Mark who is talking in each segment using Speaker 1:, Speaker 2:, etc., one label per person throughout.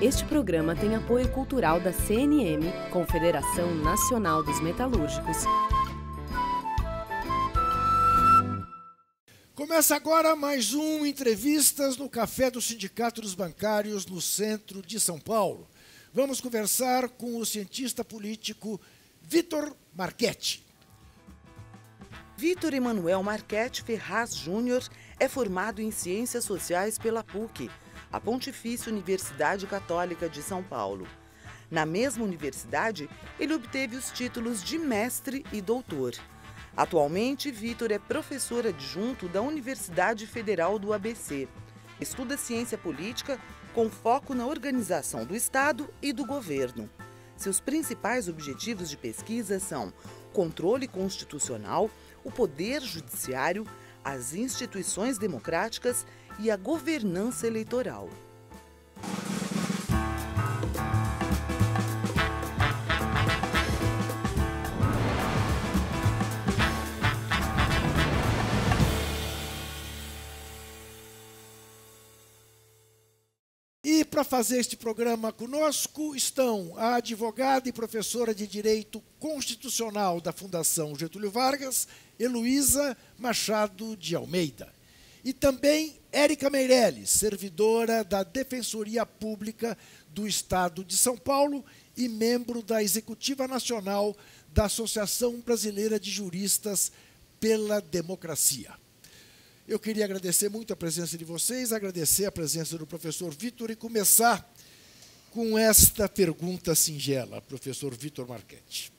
Speaker 1: Este programa tem apoio cultural da CNM, Confederação Nacional dos Metalúrgicos.
Speaker 2: Começa agora mais um Entrevistas no Café do Sindicato dos Bancários, no centro de São Paulo. Vamos conversar com o cientista político Vitor Marchetti.
Speaker 3: Vitor Emanuel Marchetti Ferraz Júnior é formado em Ciências Sociais pela PUC, a Pontifícia Universidade Católica de São Paulo. Na mesma universidade, ele obteve os títulos de mestre e doutor. Atualmente, Vitor é professor adjunto da Universidade Federal do ABC. Estuda ciência política com foco na organização do Estado e do governo. Seus principais objetivos de pesquisa são controle constitucional, o poder judiciário, as instituições democráticas e a governança eleitoral.
Speaker 2: E para fazer este programa conosco estão a advogada e professora de Direito Constitucional da Fundação Getúlio Vargas, Heloísa Machado de Almeida. E também Érica Meirelles, servidora da Defensoria Pública do Estado de São Paulo e membro da Executiva Nacional da Associação Brasileira de Juristas pela Democracia. Eu queria agradecer muito a presença de vocês, agradecer a presença do professor Vitor e começar com esta pergunta singela, professor Vitor Marchetti.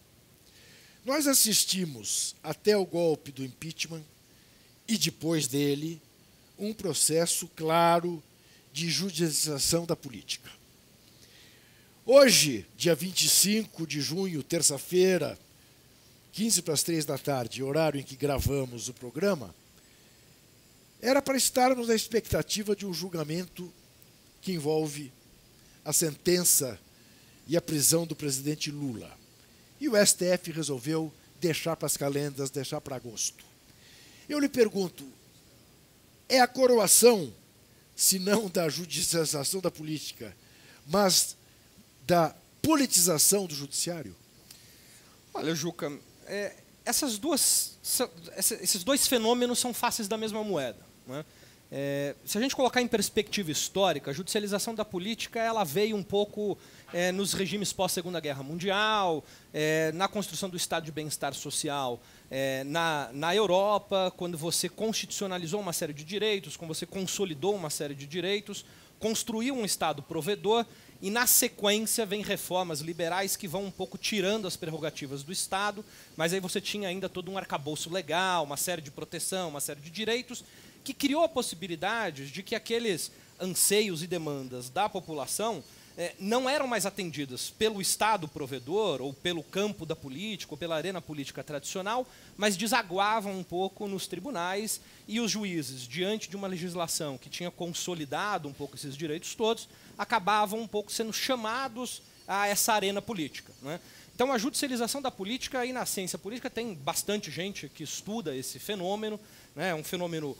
Speaker 2: Nós assistimos até o golpe do impeachment e depois dele um processo claro de judicialização da política. Hoje, dia 25 de junho, terça-feira, 15 para as 3 da tarde, horário em que gravamos o programa, era para estarmos na expectativa de um julgamento que envolve a sentença e a prisão do presidente Lula. E o STF resolveu deixar para as calendas, deixar para agosto. Eu lhe pergunto, é a coroação, se não da judicialização da política, mas da politização do judiciário?
Speaker 4: Olha, Juca, esses dois fenômenos são faces da mesma moeda, né? Se a gente colocar em perspectiva histórica, a judicialização da política ela veio um pouco nos regimes pós-Segunda Guerra Mundial, na construção do Estado de bem-estar social na Europa, quando você constitucionalizou uma série de direitos, quando você consolidou uma série de direitos, construiu um Estado provedor e, na sequência, vem reformas liberais que vão um pouco tirando as prerrogativas do Estado, mas aí você tinha ainda todo um arcabouço legal, uma série de proteção, uma série de direitos, que criou a possibilidade de que aqueles anseios e demandas da população não eram mais atendidas pelo Estado provedor, ou pelo campo da política, ou pela arena política tradicional, mas desaguavam um pouco nos tribunais, e os juízes, diante de uma legislação que tinha consolidado um pouco esses direitos todos, acabavam um pouco sendo chamados a essa arena política, né? Então, a judicialização da política, aí na ciência política, tem bastante gente que estuda esse fenômeno, né? Um fenômeno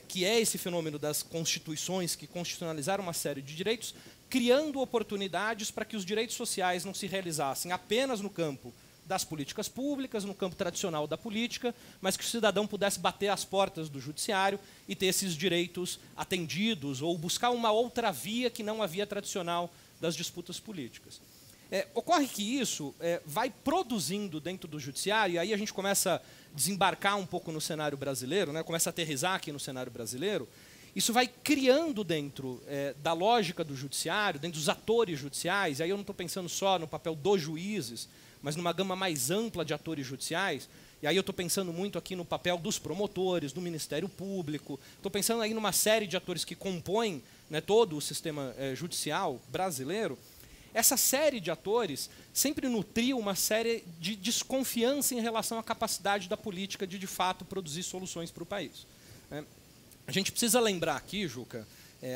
Speaker 4: que é esse fenômeno das constituições que constitucionalizaram uma série de direitos, criando oportunidades para que os direitos sociais não se realizassem apenas no campo das políticas públicas, no campo tradicional da política, mas que o cidadão pudesse bater às portas do judiciário e ter esses direitos atendidos, ou buscar uma outra via que não a via tradicional das disputas políticas. Ocorre que isso vai produzindo dentro do judiciário, e aí a gente começa a desembarcar um pouco no cenário brasileiro, né, começa a aterrissar aqui no cenário brasileiro. Isso vai criando dentro da lógica do judiciário, dentro dos atores judiciais, e aí eu não estou pensando só no papel dos juízes, mas numa gama mais ampla de atores judiciais, e aí eu estou pensando muito aqui no papel dos promotores, do Ministério Público, estou pensando aí numa série de atores que compõem, né, todo o sistema judicial brasileiro. Essa série de atores sempre nutriu uma série de desconfiança em relação à capacidade da política de fato, produzir soluções para o país, né? A gente precisa lembrar aqui, Juca,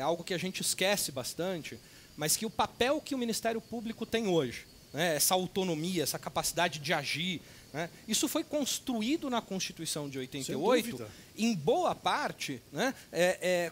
Speaker 4: algo que a gente esquece bastante, mas que o papel que o Ministério Público tem hoje, né, essa autonomia, essa capacidade de agir, né? Isso foi construído na Constituição de 88, em boa parte, né,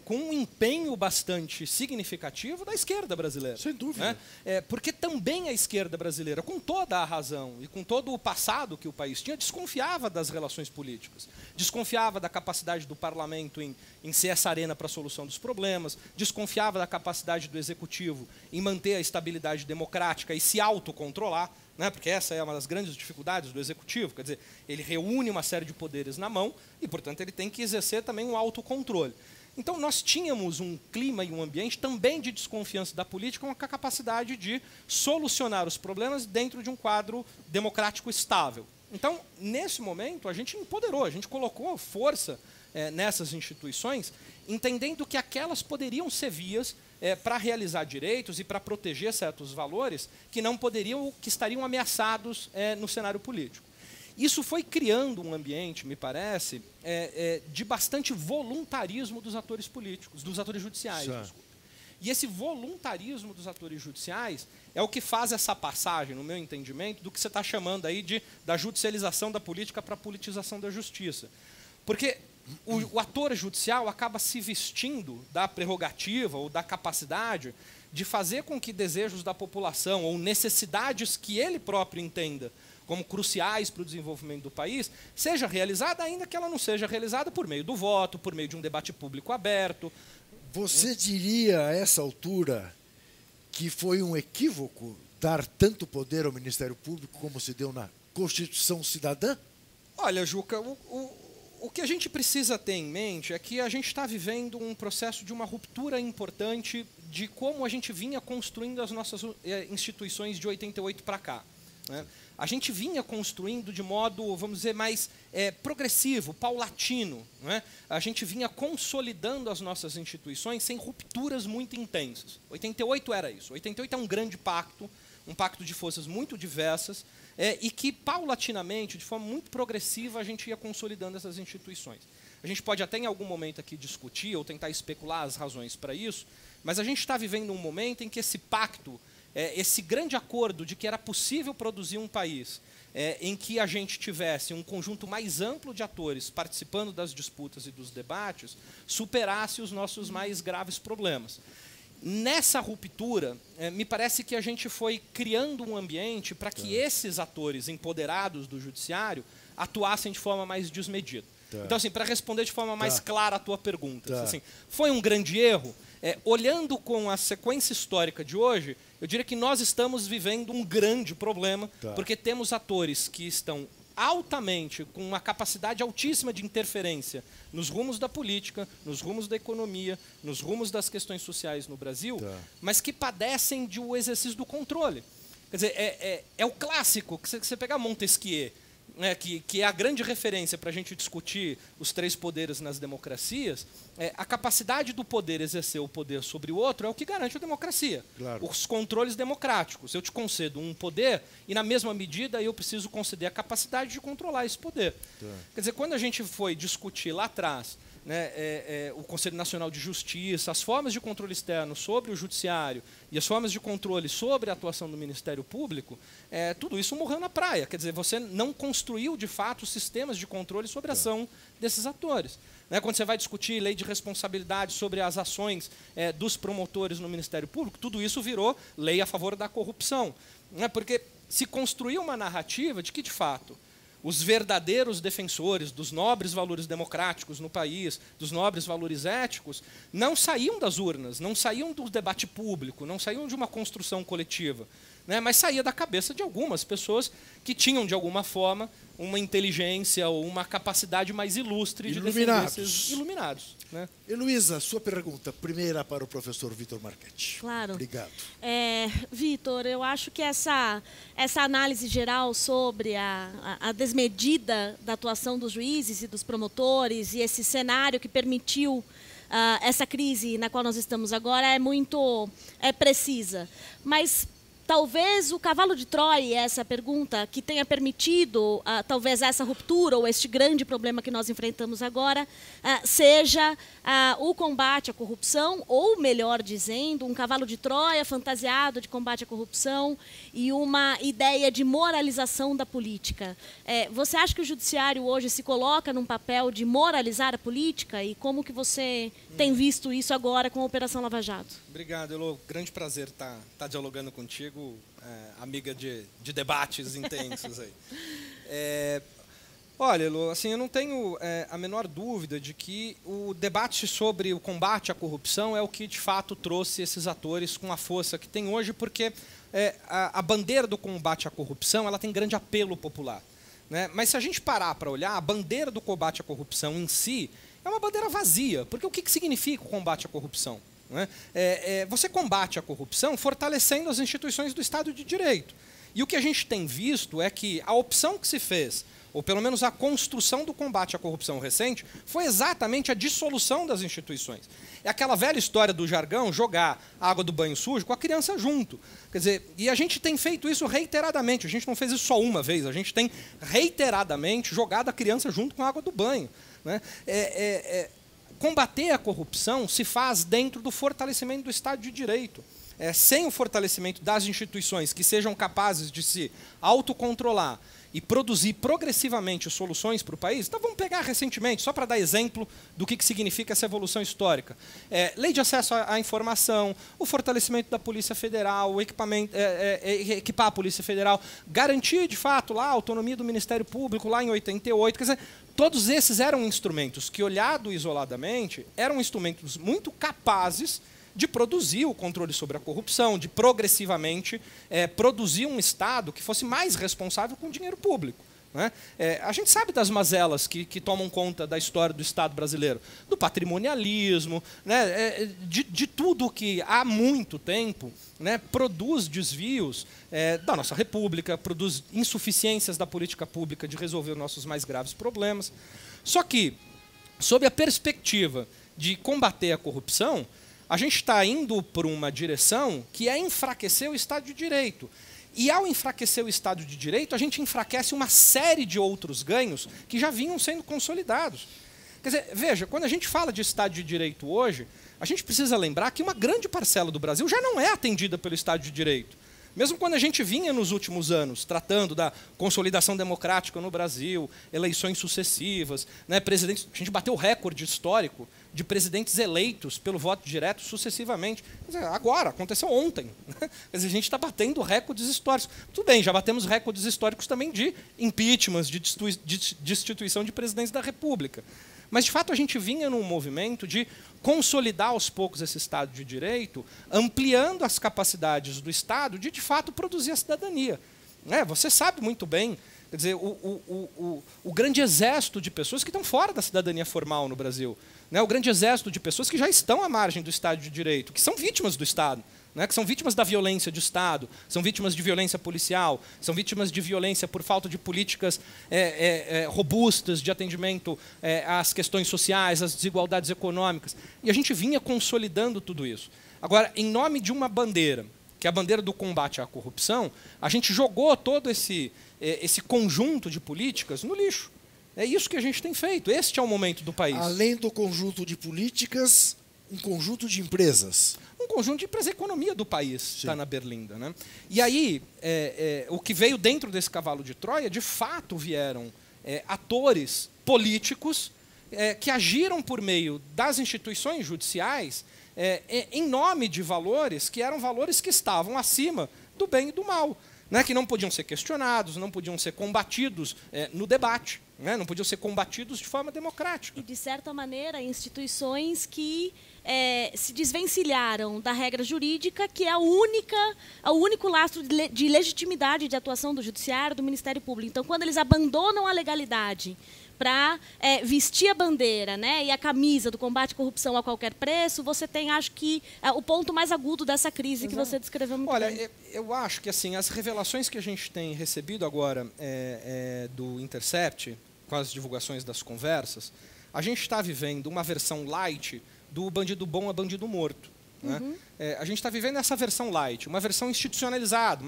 Speaker 4: com um empenho bastante significativo da esquerda brasileira.
Speaker 2: Sem dúvida.
Speaker 4: Né? Porque também a esquerda brasileira, com toda a razão e com todo o passado que o país tinha, desconfiava das relações políticas, desconfiava da capacidade do parlamento em ser essa arena para a solução dos problemas, desconfiava da capacidade do executivo em manter a estabilidade democrática e se autocontrolar, né? Porque essa é uma das grandes dificuldades do executivo, quer dizer, ele reúne uma série de poderes na mão e, portanto, ele tem que exercer também um autocontrole. Então, nós tínhamos um clima e um ambiente também de desconfiança da política, com a capacidade de solucionar os problemas dentro de um quadro democrático estável. Então, nesse momento, a gente empoderou, a gente colocou força nessas instituições, entendendo que aquelas poderiam ser vias para realizar direitos e para proteger certos valores que não poderiam, que estariam ameaçados no cenário político. Isso foi criando um ambiente, me parece, de bastante voluntarismo dos atores políticos, dos atores judiciais. E esse voluntarismo dos atores judiciais é o que faz essa passagem, no meu entendimento, do que você está chamando aí da judicialização da política para a politização da justiça. Porque o ator judicial acaba se vestindo da prerrogativa ou da capacidade de fazer com que desejos da população ou necessidades que ele próprio entenda como cruciais para o desenvolvimento do país, seja realizada, ainda que ela não seja realizada por meio do voto, por meio de um debate público aberto.
Speaker 2: Você diria, a essa altura, que foi um equívoco dar tanto poder ao Ministério Público como se deu na Constituição Cidadã?
Speaker 4: Olha, Juca, o que a gente precisa ter em mente é que a gente está vivendo um processo de uma ruptura importante de como a gente vinha construindo as nossas instituições de 88 para cá, né? A gente vinha construindo de modo, vamos dizer, mais progressivo, paulatino, né? A gente vinha consolidando as nossas instituições sem rupturas muito intensas. 88 era isso. 88 é um grande pacto, um pacto de forças muito diversas, e que, paulatinamente, de forma muito progressiva, a gente ia consolidando essas instituições. A gente pode até, em algum momento aqui, discutir ou tentar especular as razões para isso, mas a gente está vivendo um momento em que esse pacto, esse grande acordo de que era possível produzir um país em que a gente tivesse um conjunto mais amplo de atores participando das disputas e dos debates, superasse os nossos mais graves problemas. Nessa ruptura, me parece que a gente foi criando um ambiente para que esses atores empoderados do judiciário atuassem de forma mais desmedida. Então, assim, para responder de forma mais clara a tua pergunta, assim, foi um grande erro? Olhando com a sequência histórica de hoje, eu diria que nós estamos vivendo um grande problema, porque temos atores que estão altamente, com uma capacidade altíssima de interferência nos rumos da política, nos rumos da economia, nos rumos das questões sociais no Brasil, mas que padecem de um exercício do controle. Quer dizer, é o clássico, que você pegar Montesquieu, né, que é a grande referência para a gente discutir os três poderes nas democracias, a capacidade do poder exercer o poder sobre o outro é o que garante a democracia. Os controles democráticos. Eu te concedo um poder e, na mesma medida, eu preciso conceder a capacidade de controlar esse poder. Quer dizer, quando a gente foi discutir lá atrás, né, o Conselho Nacional de Justiça, as formas de controle externo sobre o judiciário e as formas de controle sobre a atuação do Ministério Público, tudo isso morreu na praia. Quer dizer, você não construiu, de fato, sistemas de controle sobre a ação desses atores. Né, quando você vai discutir lei de responsabilidade sobre as ações dos promotores no Ministério Público, tudo isso virou lei a favor da corrupção. Né, porque se construiu uma narrativa de que, de fato, os verdadeiros defensores dos nobres valores democráticos no país, dos nobres valores éticos, não saíam das urnas, não saíam do debate público, não saíam de uma construção coletiva, né, mas saía da cabeça de algumas pessoas que tinham, de alguma forma, uma inteligência ou uma capacidade mais ilustre de defender esses iluminados. Né?
Speaker 2: Heloísa, sua pergunta, primeira para o professor Vitor Marchetti.
Speaker 5: Claro.
Speaker 2: Obrigado.
Speaker 5: Vitor, eu acho que essa análise geral sobre a desmedida da atuação dos juízes e dos promotores e esse cenário que permitiu essa crise na qual nós estamos agora é muito precisa. Mas talvez o cavalo de Troia, essa pergunta, que tenha permitido talvez essa ruptura ou este grande problema que nós enfrentamos agora, seja o combate à corrupção, ou melhor dizendo, um cavalo de Troia fantasiado de combate à corrupção e uma ideia de moralização da política. Você acha que o judiciário hoje se coloca num papel de moralizar a política, e como que você tem visto isso agora com a Operação Lava Jato?
Speaker 4: Obrigado, Elo. Grande prazer estar dialogando contigo, amiga de debates intensos aí. Olha, Elo, assim, eu não tenho a menor dúvida de que o debate sobre o combate à corrupção é o que de fato trouxe esses atores com a força que tem hoje, porque a bandeira do combate à corrupção ela tem grande apelo popular, né? Mas se a gente parar para olhar, a bandeira do combate à corrupção em si é uma bandeira vazia, porque o que significa o combate à corrupção? Né? Você combate a corrupção fortalecendo as instituições do Estado de Direito. E o que a gente tem visto é que a opção que se fez, ou pelo menos a construção do combate à corrupção recente, foi exatamente a dissolução das instituições. É aquela velha história do jargão, jogar a água do banho sujo com a criança junto. Quer dizer, e a gente tem feito isso reiteradamente, a gente não fez isso só uma vez, a gente tem reiteradamente jogado a criança junto com a água do banho. Né? Combater a corrupção se faz dentro do fortalecimento do Estado de Direito. Sem o fortalecimento das instituições que sejam capazes de se autocontrolar e produzir progressivamente soluções para o país. Então vamos pegar recentemente, só para dar exemplo do que significa essa evolução histórica. Lei de acesso à informação, o fortalecimento da Polícia Federal, o equipar a Polícia Federal, garantir de fato lá a autonomia do Ministério Público lá em 88, quer dizer, todos esses eram instrumentos que, olhado isoladamente, eram instrumentos muito capazes de produzir o controle sobre a corrupção, de progressivamente produzir um Estado que fosse mais responsável com o dinheiro público. Né? A gente sabe das mazelas que tomam conta da história do Estado brasileiro, do patrimonialismo, né? De tudo que há muito tempo, né, produz desvios da nossa República, produz insuficiências da política pública de resolver os nossos mais graves problemas. Só que, sob a perspectiva de combater a corrupção, a gente está indo por uma direção que é enfraquecer o Estado de Direito. E ao enfraquecer o Estado de Direito, a gente enfraquece uma série de outros ganhos que já vinham sendo consolidados. Quer dizer, veja, quando a gente fala de Estado de Direito hoje, a gente precisa lembrar que uma grande parcela do Brasil já não é atendida pelo Estado de Direito. Mesmo quando a gente vinha nos últimos anos tratando da consolidação democrática no Brasil, eleições sucessivas, né, presidentes, a gente bateu o recorde histórico de presidentes eleitos pelo voto direto sucessivamente. Quer dizer, agora, aconteceu ontem. Né? Quer dizer, a gente está batendo recordes históricos. Tudo bem, já batemos recordes históricos também de impeachments, de destituição de presidentes da República. Mas, de fato, a gente vinha num movimento de consolidar aos poucos esse Estado de Direito, ampliando as capacidades do Estado de fato, produzir a cidadania. Você sabe muito bem, quer dizer, o grande exército de pessoas que estão fora da cidadania formal no Brasil. O grande exército de pessoas que já estão à margem do Estado de Direito, que são vítimas do Estado. Que são vítimas da violência de Estado, são vítimas de violência policial, são vítimas de violência por falta de políticas robustas de atendimento às questões sociais, às desigualdades econômicas. E a gente vinha consolidando tudo isso. Agora, em nome de uma bandeira, que é a bandeira do combate à corrupção, a gente jogou todo esse conjunto de políticas no lixo. É isso que a gente tem feito. Este é o momento do país.
Speaker 2: Além do conjunto de políticas, um conjunto de empresas.
Speaker 4: Um conjunto de empresas, a economia do país está na berlinda. Né? E aí, o que veio dentro desse cavalo de Troia, de fato vieram atores políticos que agiram por meio das instituições judiciais em nome de valores que eram valores que estavam acima do bem e do mal, né? Que não podiam ser questionados, não podiam ser combatidos no debate. Não podiam ser combatidos de forma democrática.
Speaker 5: E, de certa maneira, instituições que se desvencilharam da regra jurídica, que é o único lastro de legitimidade de atuação do Judiciário, do Ministério Público. Então, quando eles abandonam a legalidade para vestir a bandeira, né, e a camisa do combate à corrupção a qualquer preço, você tem, acho que, o ponto mais agudo dessa crise que você descreveu muito bem.
Speaker 4: Olha, eu acho que assim, as revelações que a gente tem recebido agora do Intercept, com as divulgações das conversas, a gente está vivendo uma versão light do bandido bom a bandido morto. Né? A gente está vivendo essa versão light, uma versão institucionalizada,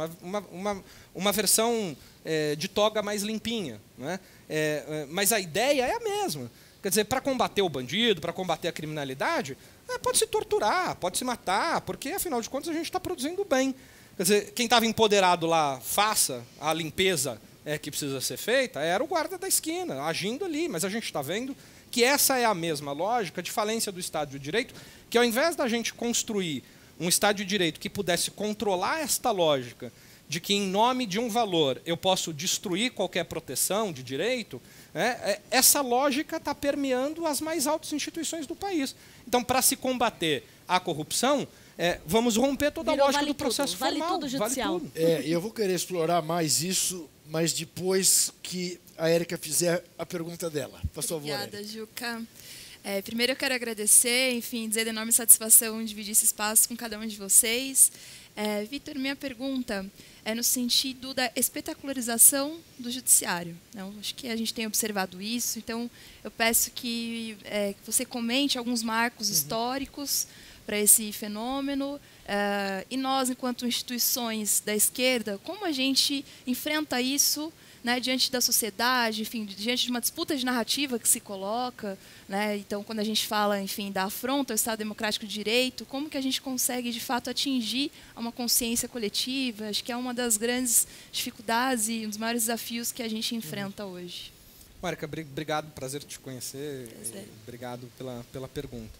Speaker 4: uma versão de toga mais limpinha. Né? Mas a ideia é a mesma. Quer dizer, para combater o bandido, para combater a criminalidade, pode se torturar, pode se matar, porque, afinal de contas, a gente está produzindo bem. Quer dizer, quem estava empoderado lá, faça a limpeza que precisa ser feita, era o guarda da esquina, agindo ali. Mas a gente está vendo que essa é a mesma lógica de falência do Estado de Direito, que ao invés da gente construir um Estado de Direito que pudesse controlar esta lógica de que, em nome de um valor, eu posso destruir qualquer proteção de direito, essa lógica está permeando as mais altas instituições do país. Então, para se combater a corrupção, vamos romper toda a lógica do processo formal.
Speaker 5: Vale tudo judicial.
Speaker 2: Vale tudo. Eu vou querer explorar mais isso, mas depois que a Érica fizer a pergunta dela. Por favor.
Speaker 6: Obrigada, Juca. Primeiro eu quero agradecer, enfim, dizer de enorme satisfação em dividir esse espaço com cada um de vocês. Vitor, minha pergunta é no sentido da espetacularização do judiciário. Acho que a gente tem observado isso, então eu peço que você comente alguns marcos históricos para esse fenômeno, e nós, enquanto instituições da esquerda, como a gente enfrenta isso, né, diante da sociedade, enfim, diante de uma disputa de narrativa que se coloca, né? Então, quando a gente fala, enfim, da afronta ao Estado Democrático de Direito, como que a gente consegue, de fato, atingir uma consciência coletiva? Acho que é uma das grandes dificuldades e um dos maiores desafios que a gente enfrenta hoje.
Speaker 4: Marica, obrigado, prazer te conhecer. Obrigado pela pergunta.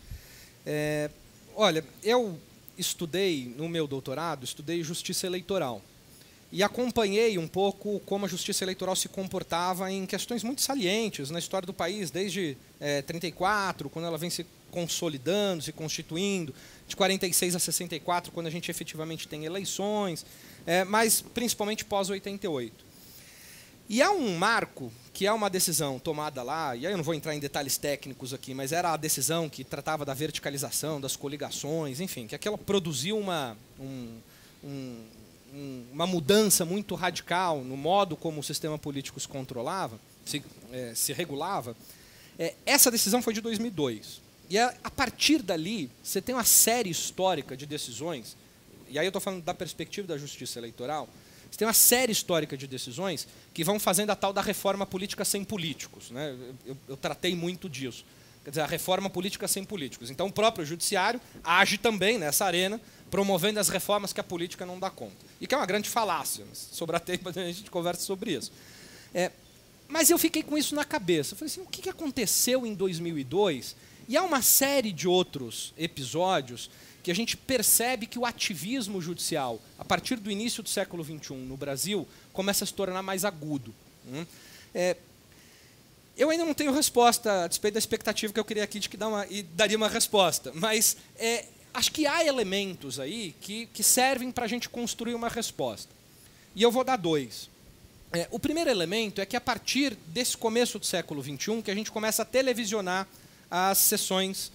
Speaker 4: Olha, eu estudei, no meu doutorado, estudei justiça eleitoral. E acompanhei um pouco como a justiça eleitoral se comportava em questões muito salientes na história do país, desde 34, quando ela vem se consolidando, se constituindo, de 46 a 64, quando a gente efetivamente tem eleições, mas principalmente pós-88. E há um marco, que é uma decisão tomada lá, e aí eu não vou entrar em detalhes técnicos aqui, mas era a decisão que tratava da verticalização, das coligações, enfim, que aquela produziu uma mudança muito radical no modo como o sistema político se controlava, se regulava. Essa decisão foi de 2002. E a partir dali, você tem uma série histórica de decisões, e aí eu estou falando da perspectiva da justiça eleitoral, você tem uma série histórica de decisões que vão fazendo a tal da reforma política sem políticos. Né? Eu tratei muito disso. Quer dizer, a reforma política sem políticos. Então, o próprio judiciário age também nessa arena, promovendo as reformas que a política não dá conta. E que é uma grande falácia. Sobrar tempo, a gente conversa sobre isso. Mas eu fiquei com isso na cabeça. Eu falei assim, o que aconteceu em 2002? E há uma série de outros episódios que a gente percebe que o ativismo judicial, a partir do início do século XXI no Brasil, começa a se tornar mais agudo. Eu ainda não tenho resposta, a despeito da expectativa que eu queria aqui de que daria uma resposta, mas acho que há elementos aí que servem para a gente construir uma resposta. E eu vou dar dois. O primeiro elemento é que, a partir desse começo do século XXI, que a gente começa a televisionar as sessões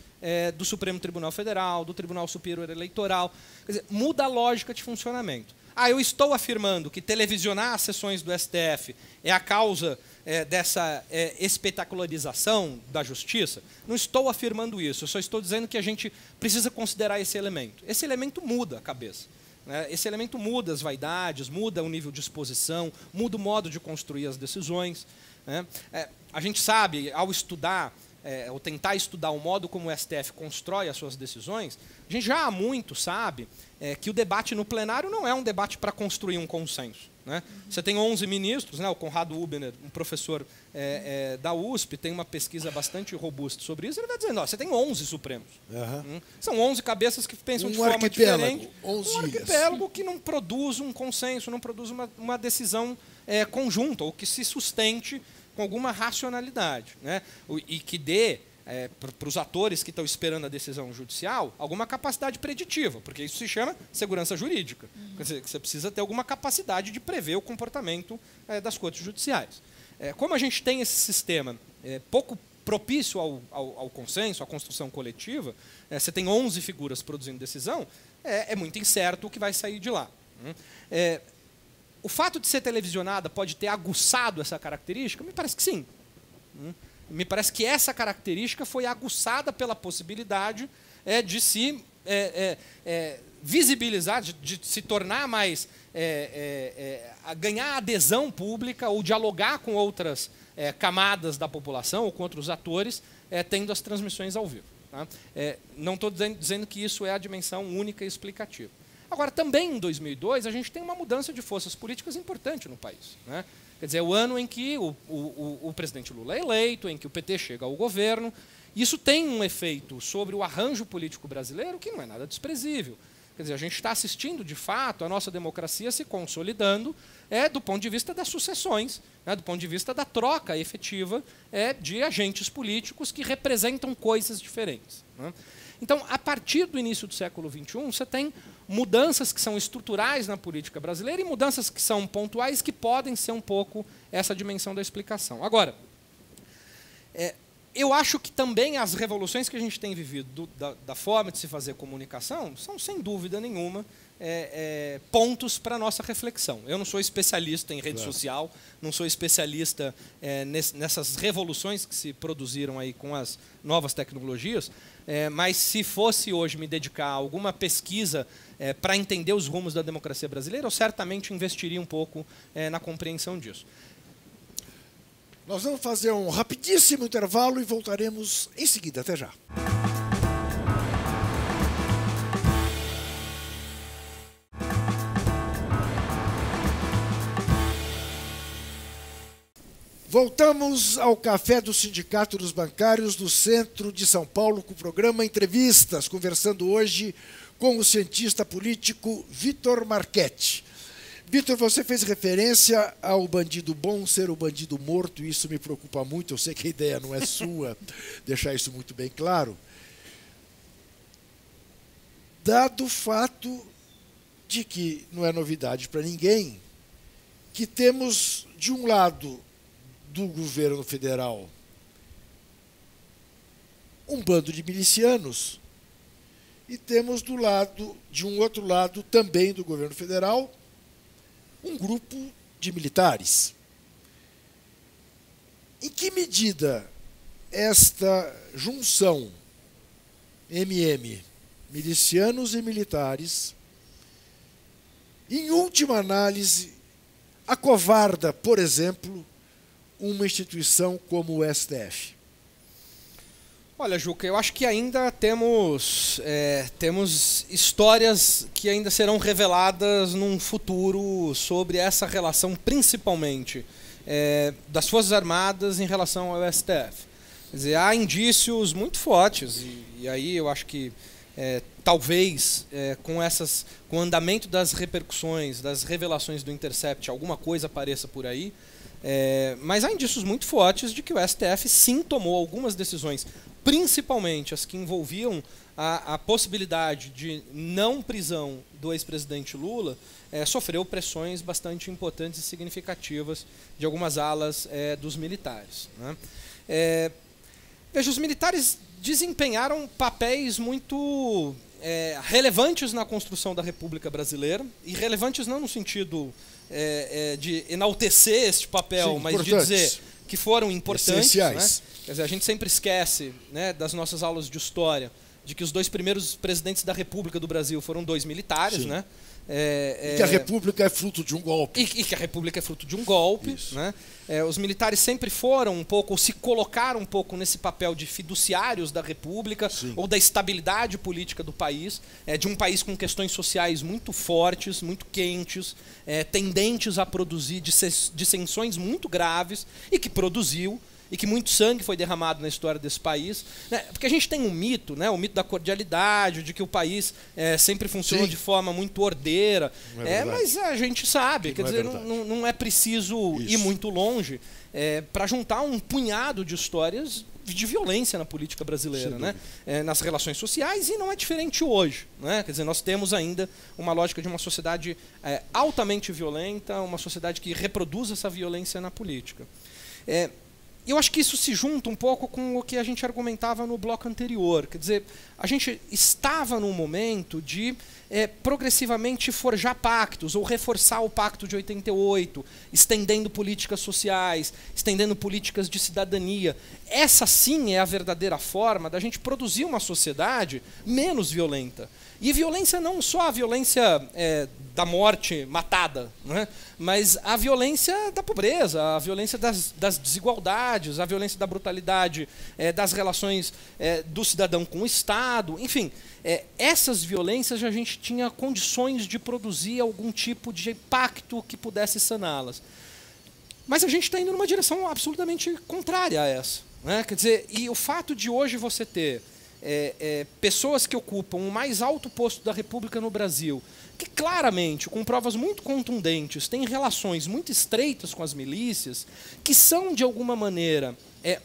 Speaker 4: do Supremo Tribunal Federal, do Tribunal Superior Eleitoral. Quer dizer, muda a lógica de funcionamento. Eu estou afirmando que televisionar as sessões do STF é a causa dessa espetacularização da justiça? Não estou afirmando isso, eu só estou dizendo que a gente precisa considerar esse elemento. Esse elemento muda a cabeça. Esse elemento muda as vaidades, muda o nível de exposição, muda o modo de construir as decisões. A gente sabe, ao estudar, ou tentar estudar o modo como o STF constrói as suas decisões, a gente já há muito sabe que o debate no plenário não é um debate para construir um consenso. Né? Você tem 11 ministros, né? O Conrado Hubener, um professor da USP, tem uma pesquisa bastante robusta sobre isso, ele vai dizendo, você tem 11 Supremos. São 11 cabeças que pensam de forma diferente. Um arquipélago que não produz um consenso, não produz uma decisão conjunta, ou que se sustente com alguma racionalidade, né? E que dê para os atores que estão esperando a decisão judicial alguma capacidade preditiva, porque isso se chama segurança jurídica. Quer dizer, você precisa ter alguma capacidade de prever o comportamento das cortes judiciais. Como a gente tem esse sistema pouco propício ao consenso, à construção coletiva, você tem 11 figuras produzindo decisão, é muito incerto o que vai sair de lá. O fato de ser televisionada pode ter aguçado essa característica? Me parece que sim. Me parece que essa característica foi aguçada pela possibilidade de se visibilizar, de se tornar mais, ganhar adesão pública ou dialogar com outras camadas da população ou com outros atores, tendo as transmissões ao vivo. Tá? Não estou dizendo que isso é a dimensão única e explicativa. Agora, também em 2002, a gente tem uma mudança de forças políticas importante no país. Né? Quer dizer, é o ano em que o presidente Lula é eleito, em que o PT chega ao governo. Isso tem um efeito sobre o arranjo político brasileiro que não é nada desprezível. Quer dizer, a gente está assistindo, de fato, a nossa democracia se consolidando do ponto de vista das sucessões, do ponto de vista da troca efetiva de agentes políticos que representam coisas diferentes. Né? Então, a partir do início do século XXI, você tem mudanças que são estruturais na política brasileira e mudanças que são pontuais que podem ser um pouco essa dimensão da explicação. Agora, eu acho que também as revoluções que a gente tem vivido da forma de se fazer comunicação são, sem dúvida nenhuma, pontos para a nossa reflexão. Eu não sou especialista em rede social, não sou especialista nessas revoluções que se produziram aí com as novas tecnologias, mas se fosse hoje me dedicar a alguma pesquisa para entender os rumos da democracia brasileira, eu certamente investiria um pouco na compreensão disso.
Speaker 2: Nós vamos fazer um rapidíssimo intervalo e voltaremos em seguida. Até já. Voltamos ao Café do Sindicato dos Bancários do Centro de São Paulo com o programa Entrevistas, conversando hoje com o cientista político Vitor Marchetti. Vitor, você fez referência ao bandido bom ser o bandido morto, e isso me preocupa muito, eu sei que a ideia não é sua, deixar isso muito bem claro. Dado o fato de que não é novidade para ninguém, que temos, de um lado do governo federal, um bando de milicianos, e temos de um outro lado, também do governo federal, um grupo de militares. Em que medida esta junção milicianos e militares, em última análise, acovarda, por exemplo, uma instituição como o STF?
Speaker 4: Olha, Juca, eu acho que ainda temos histórias que ainda serão reveladas num futuro sobre essa relação, principalmente das Forças Armadas em relação ao STF. Quer dizer, há indícios muito fortes, e aí eu acho que talvez com o andamento das repercussões, das revelações do Intercept, alguma coisa apareça por aí, mas há indícios muito fortes de que o STF sim tomou algumas decisões, principalmente as que envolviam a possibilidade de não prisão do ex-presidente Lula, sofreu pressões bastante importantes e significativas de algumas alas dos militares. Né? Veja, os militares desempenharam papéis muito relevantes na construção da República Brasileira, e relevantes não no sentido de enaltecer este papel, sim, mas de dizer que foram importantes. Né? Quer dizer, a gente sempre esquece, né, das nossas aulas de história, de que os 2 primeiros presidentes da República do Brasil foram 2 militares, né?
Speaker 2: E que a República é fruto de um golpe.
Speaker 4: E que a República é fruto de um golpe. Né? Os militares sempre foram um pouco, ou se colocaram um pouco nesse papel de fiduciários da República, sim, ou da estabilidade política do país, de um país com questões sociais muito fortes, muito quentes, tendentes a produzir dissensões muito graves, e que produziu, e que muito sangue foi derramado na história desse país. Né? Porque a gente tem um mito, né? O mito da cordialidade, de que o país sempre funcionou, sim, de forma muito ordeira. Mas a gente sabe, quer dizer, não é preciso ir muito longe para juntar um punhado de histórias de violência na política brasileira, né? Nas relações sociais, e não é diferente hoje. Né? Quer dizer, nós temos ainda uma lógica de uma sociedade altamente violenta, uma sociedade que reproduz essa violência na política. eu acho que isso se junta um pouco com o que a gente argumentava no bloco anterior. Quer dizer, a gente estava num momento de progressivamente forjar pactos, ou reforçar o Pacto de 88, estendendo políticas sociais, estendendo políticas de cidadania. Essa sim é a verdadeira forma da gente produzir uma sociedade menos violenta. E violência não só a violência da morte matada, né? Mas a violência da pobreza, a violência das desigualdades, a violência da brutalidade, das relações do cidadão com o Estado, enfim. Essas violências a gente tinha condições de produzir algum tipo de pacto que pudesse saná-las. Mas a gente está indo numa direção absolutamente contrária a essa, né? Quer dizer, e o fato de hoje você ter pessoas que ocupam o mais alto posto da República no Brasil, que claramente, com provas muito contundentes, têm relações muito estreitas com as milícias, que são, de alguma maneira,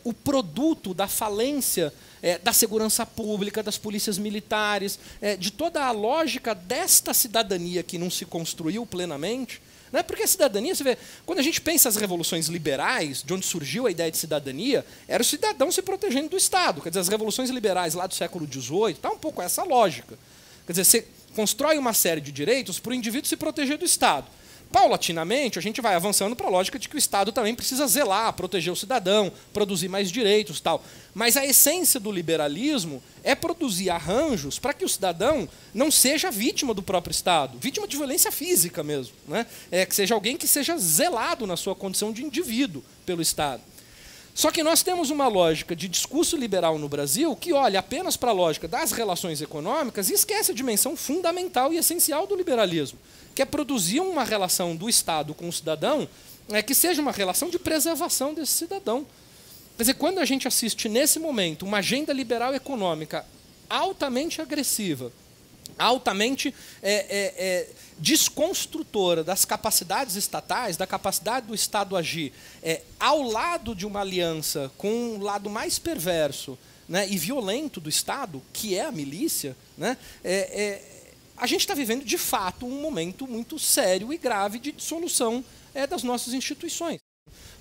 Speaker 4: o produto da falência da segurança pública, das polícias militares, de toda a lógica desta cidadania que não se construiu plenamente. Né? Porque a cidadania, você vê, quando a gente pensa as revoluções liberais, de onde surgiu a ideia de cidadania, era o cidadão se protegendo do Estado. Quer dizer, as revoluções liberais lá do século XVIII, está um pouco essa lógica. Quer dizer, você constrói uma série de direitos para o indivíduo se proteger do Estado. Paulatinamente, a gente vai avançando para a lógica de que o Estado também precisa zelar, proteger o cidadão, produzir mais direitos, tal. Mas a essência do liberalismo é produzir arranjos para que o cidadão não seja vítima do próprio Estado, vítima de violência física mesmo, né? Que seja alguém que seja zelado na sua condição de indivíduo pelo Estado. Só que nós temos uma lógica de discurso liberal no Brasil que olha apenas para a lógica das relações econômicas e esquece a dimensão fundamental e essencial do liberalismo, que é produzir uma relação do Estado com o cidadão que seja uma relação de preservação desse cidadão. Quer dizer, quando a gente assiste nesse momento uma agenda liberal econômica altamente agressiva, altamente desconstrutora das capacidades estatais, da capacidade do Estado agir, ao lado de uma aliança com um lado mais perverso, né, e violento do Estado, que é a milícia, né, a gente está vivendo, de fato, um momento muito sério e grave de dissolução das nossas instituições.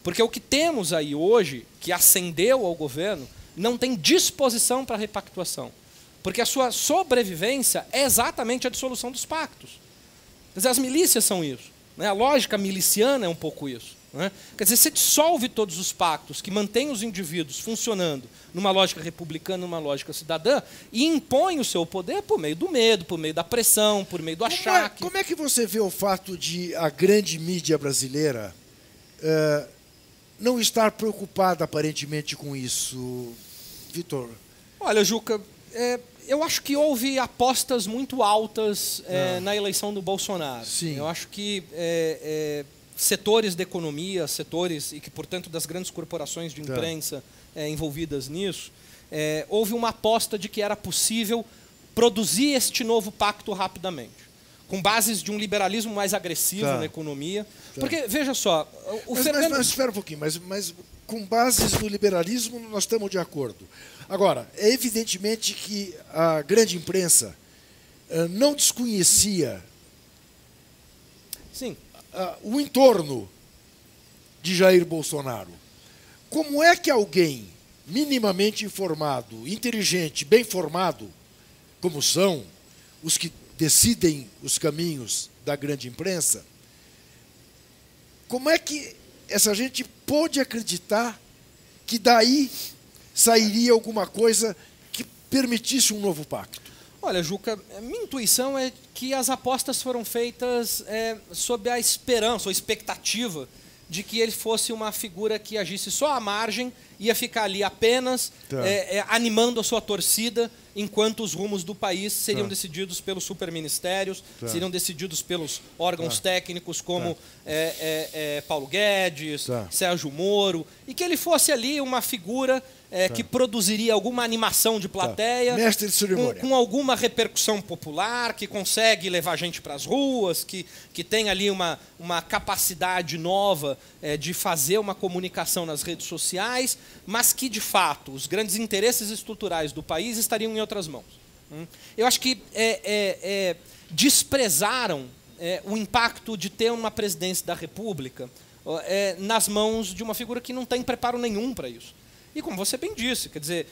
Speaker 4: Porque o que temos aí hoje, que ascendeu ao governo, não tem disposição para repactuação. Porque a sua sobrevivência é exatamente a dissolução dos pactos. Quer dizer, as milícias são isso, né? A lógica miliciana é um pouco isso, né? Quer dizer, você dissolve todos os pactos que mantêm os indivíduos funcionando numa lógica republicana, numa lógica cidadã, e impõe o seu poder por meio do medo, por meio da pressão, por meio do achaque.
Speaker 2: Como é que você vê o fato de a grande mídia brasileira não estar preocupada, aparentemente, com isso, Vitor?
Speaker 4: Olha, Juca, eu acho que houve apostas muito altas na eleição do Bolsonaro.
Speaker 2: Sim.
Speaker 4: Eu acho que setores da economia, setores, e que, portanto, das grandes corporações de imprensa envolvidas nisso, houve uma aposta de que era possível produzir este novo pacto rapidamente, com bases de um liberalismo mais agressivo na economia. Porque, veja só...
Speaker 2: Mas espera um pouquinho, mas com bases do liberalismo nós estamos de acordo. Agora, é evidentemente que a grande imprensa não desconhecia o entorno de Jair Bolsonaro. Como é que alguém minimamente informado, inteligente, bem formado, como são os que decidem os caminhos da grande imprensa, como é que essa gente pôde acreditar que daí sairia alguma coisa que permitisse um novo pacto?
Speaker 4: Olha, Juca, minha intuição é que as apostas foram feitas sob a esperança ou expectativa de que ele fosse uma figura que agisse só à margem, ia ficar ali apenas animando a sua torcida, enquanto os rumos do país seriam decididos pelos superministérios, seriam decididos pelos órgãos técnicos como Paulo Guedes, Sérgio Moro, e que ele fosse ali uma figura que produziria alguma animação de plateia,
Speaker 2: mestre de cerimônia,
Speaker 4: com alguma repercussão popular, que consegue levar gente para as ruas, que tem ali uma capacidade nova de fazer uma comunicação nas redes sociais, mas que, de fato, os grandes interesses estruturais do país estariam em outras mãos. Eu acho que desprezaram o impacto de ter uma presidência da República nas mãos de uma figura que não tem preparo nenhum para isso. E como você bem disse, quer dizer,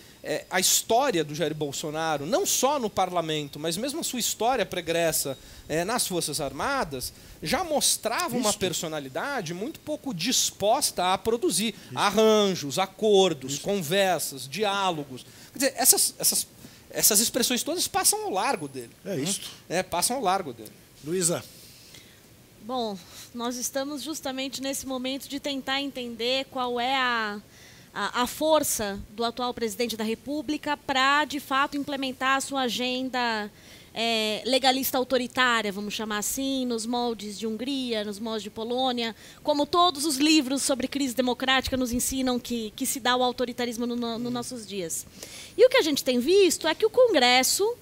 Speaker 4: a história do Jair Bolsonaro, não só no parlamento, mas mesmo a sua história pregressa nas Forças Armadas, já mostrava uma personalidade muito pouco disposta a produzir arranjos, acordos, conversas, diálogos. Quer dizer, essas expressões todas passam ao largo dele.
Speaker 2: É isso.
Speaker 4: Passam ao largo dele.
Speaker 2: Luísa.
Speaker 5: Bom, nós estamos justamente nesse momento de tentar entender qual é a força do atual presidente da República para, de fato, implementar a sua agenda legalista autoritária, vamos chamar assim, nos moldes de Hungria, nos moldes de Polônia, como todos os livros sobre crise democrática nos ensinam que se dá o autoritarismo nos nossos dias. E o que a gente tem visto é que o Congresso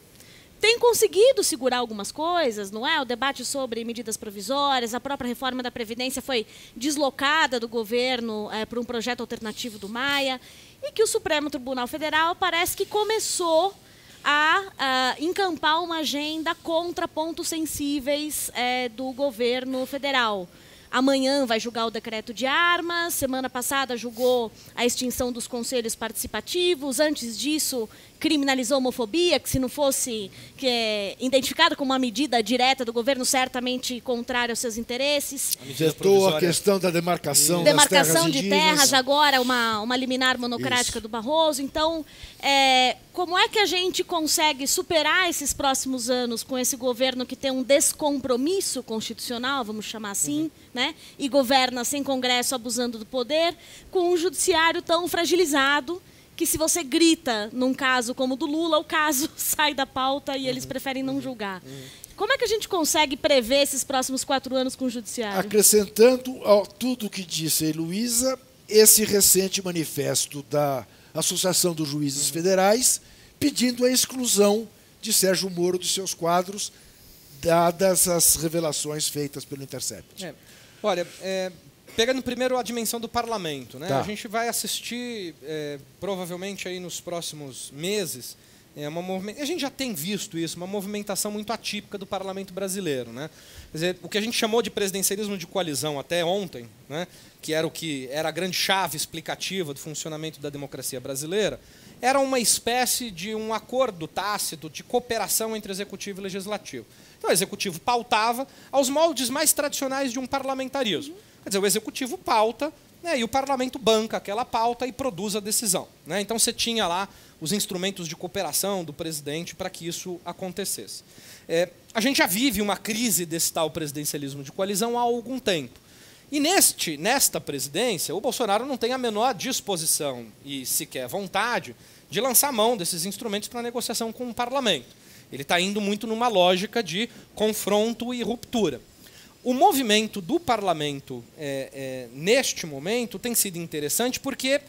Speaker 5: tem conseguido segurar algumas coisas, não é? O debate sobre medidas provisórias, a própria reforma da Previdência foi deslocada do governo para um projeto alternativo do Maia, e que o Supremo Tribunal Federal parece que começou a encampar uma agenda contra pontos sensíveis do governo federal. Amanhã vai julgar o decreto de armas, semana passada julgou a extinção dos conselhos participativos, antes disso criminalizou a homofobia, que se não fosse identificada como uma medida direta do governo, certamente contrária aos seus interesses.
Speaker 2: Vetou a questão da demarcação das terras indígenas.
Speaker 5: De terras, agora uma liminar monocrática do Barroso. Então, como é que a gente consegue superar esses próximos anos com esse governo que tem um descompromisso constitucional, vamos chamar assim, né? E governa sem Congresso, abusando do poder, com um judiciário tão fragilizado que, se você grita num caso como o do Lula, o caso sai da pauta e eles preferem não julgar. Como é que a gente consegue prever esses próximos 4 anos com o judiciário?
Speaker 2: Acrescentando a tudo o que disse a Heloísa, esse recente manifesto da Associação dos Juízes Federais, pedindo a exclusão de Sérgio Moro dos seus quadros, dadas as revelações feitas pelo Intercept.
Speaker 4: Olha, pegando primeiro a dimensão do parlamento, né?
Speaker 2: Tá.
Speaker 4: A gente vai assistir, provavelmente aí nos próximos meses, a gente já tem visto isso, uma movimentação muito atípica do parlamento brasileiro, né? Quer dizer, o que a gente chamou de presidencialismo de coalizão até ontem, né? Que era a grande chave explicativa do funcionamento da democracia brasileira, era uma espécie de um acordo tácito de cooperação entre executivo e legislativo. Então, o executivo pautava aos moldes mais tradicionais de um parlamentarismo. Quer dizer, o executivo pauta, né, e o parlamento banca aquela pauta e produz a decisão, né? Então, você tinha lá os instrumentos de cooperação do presidente para que isso acontecesse. A gente já vive uma crise desse tal presidencialismo de coalizão há algum tempo. E nesta presidência, o Bolsonaro não tem a menor disposição e sequer vontade de lançar mão desses instrumentos para negociação com o parlamento. Ele está indo muito numa lógica de confronto e ruptura. O movimento do parlamento, neste momento, tem sido interessante porque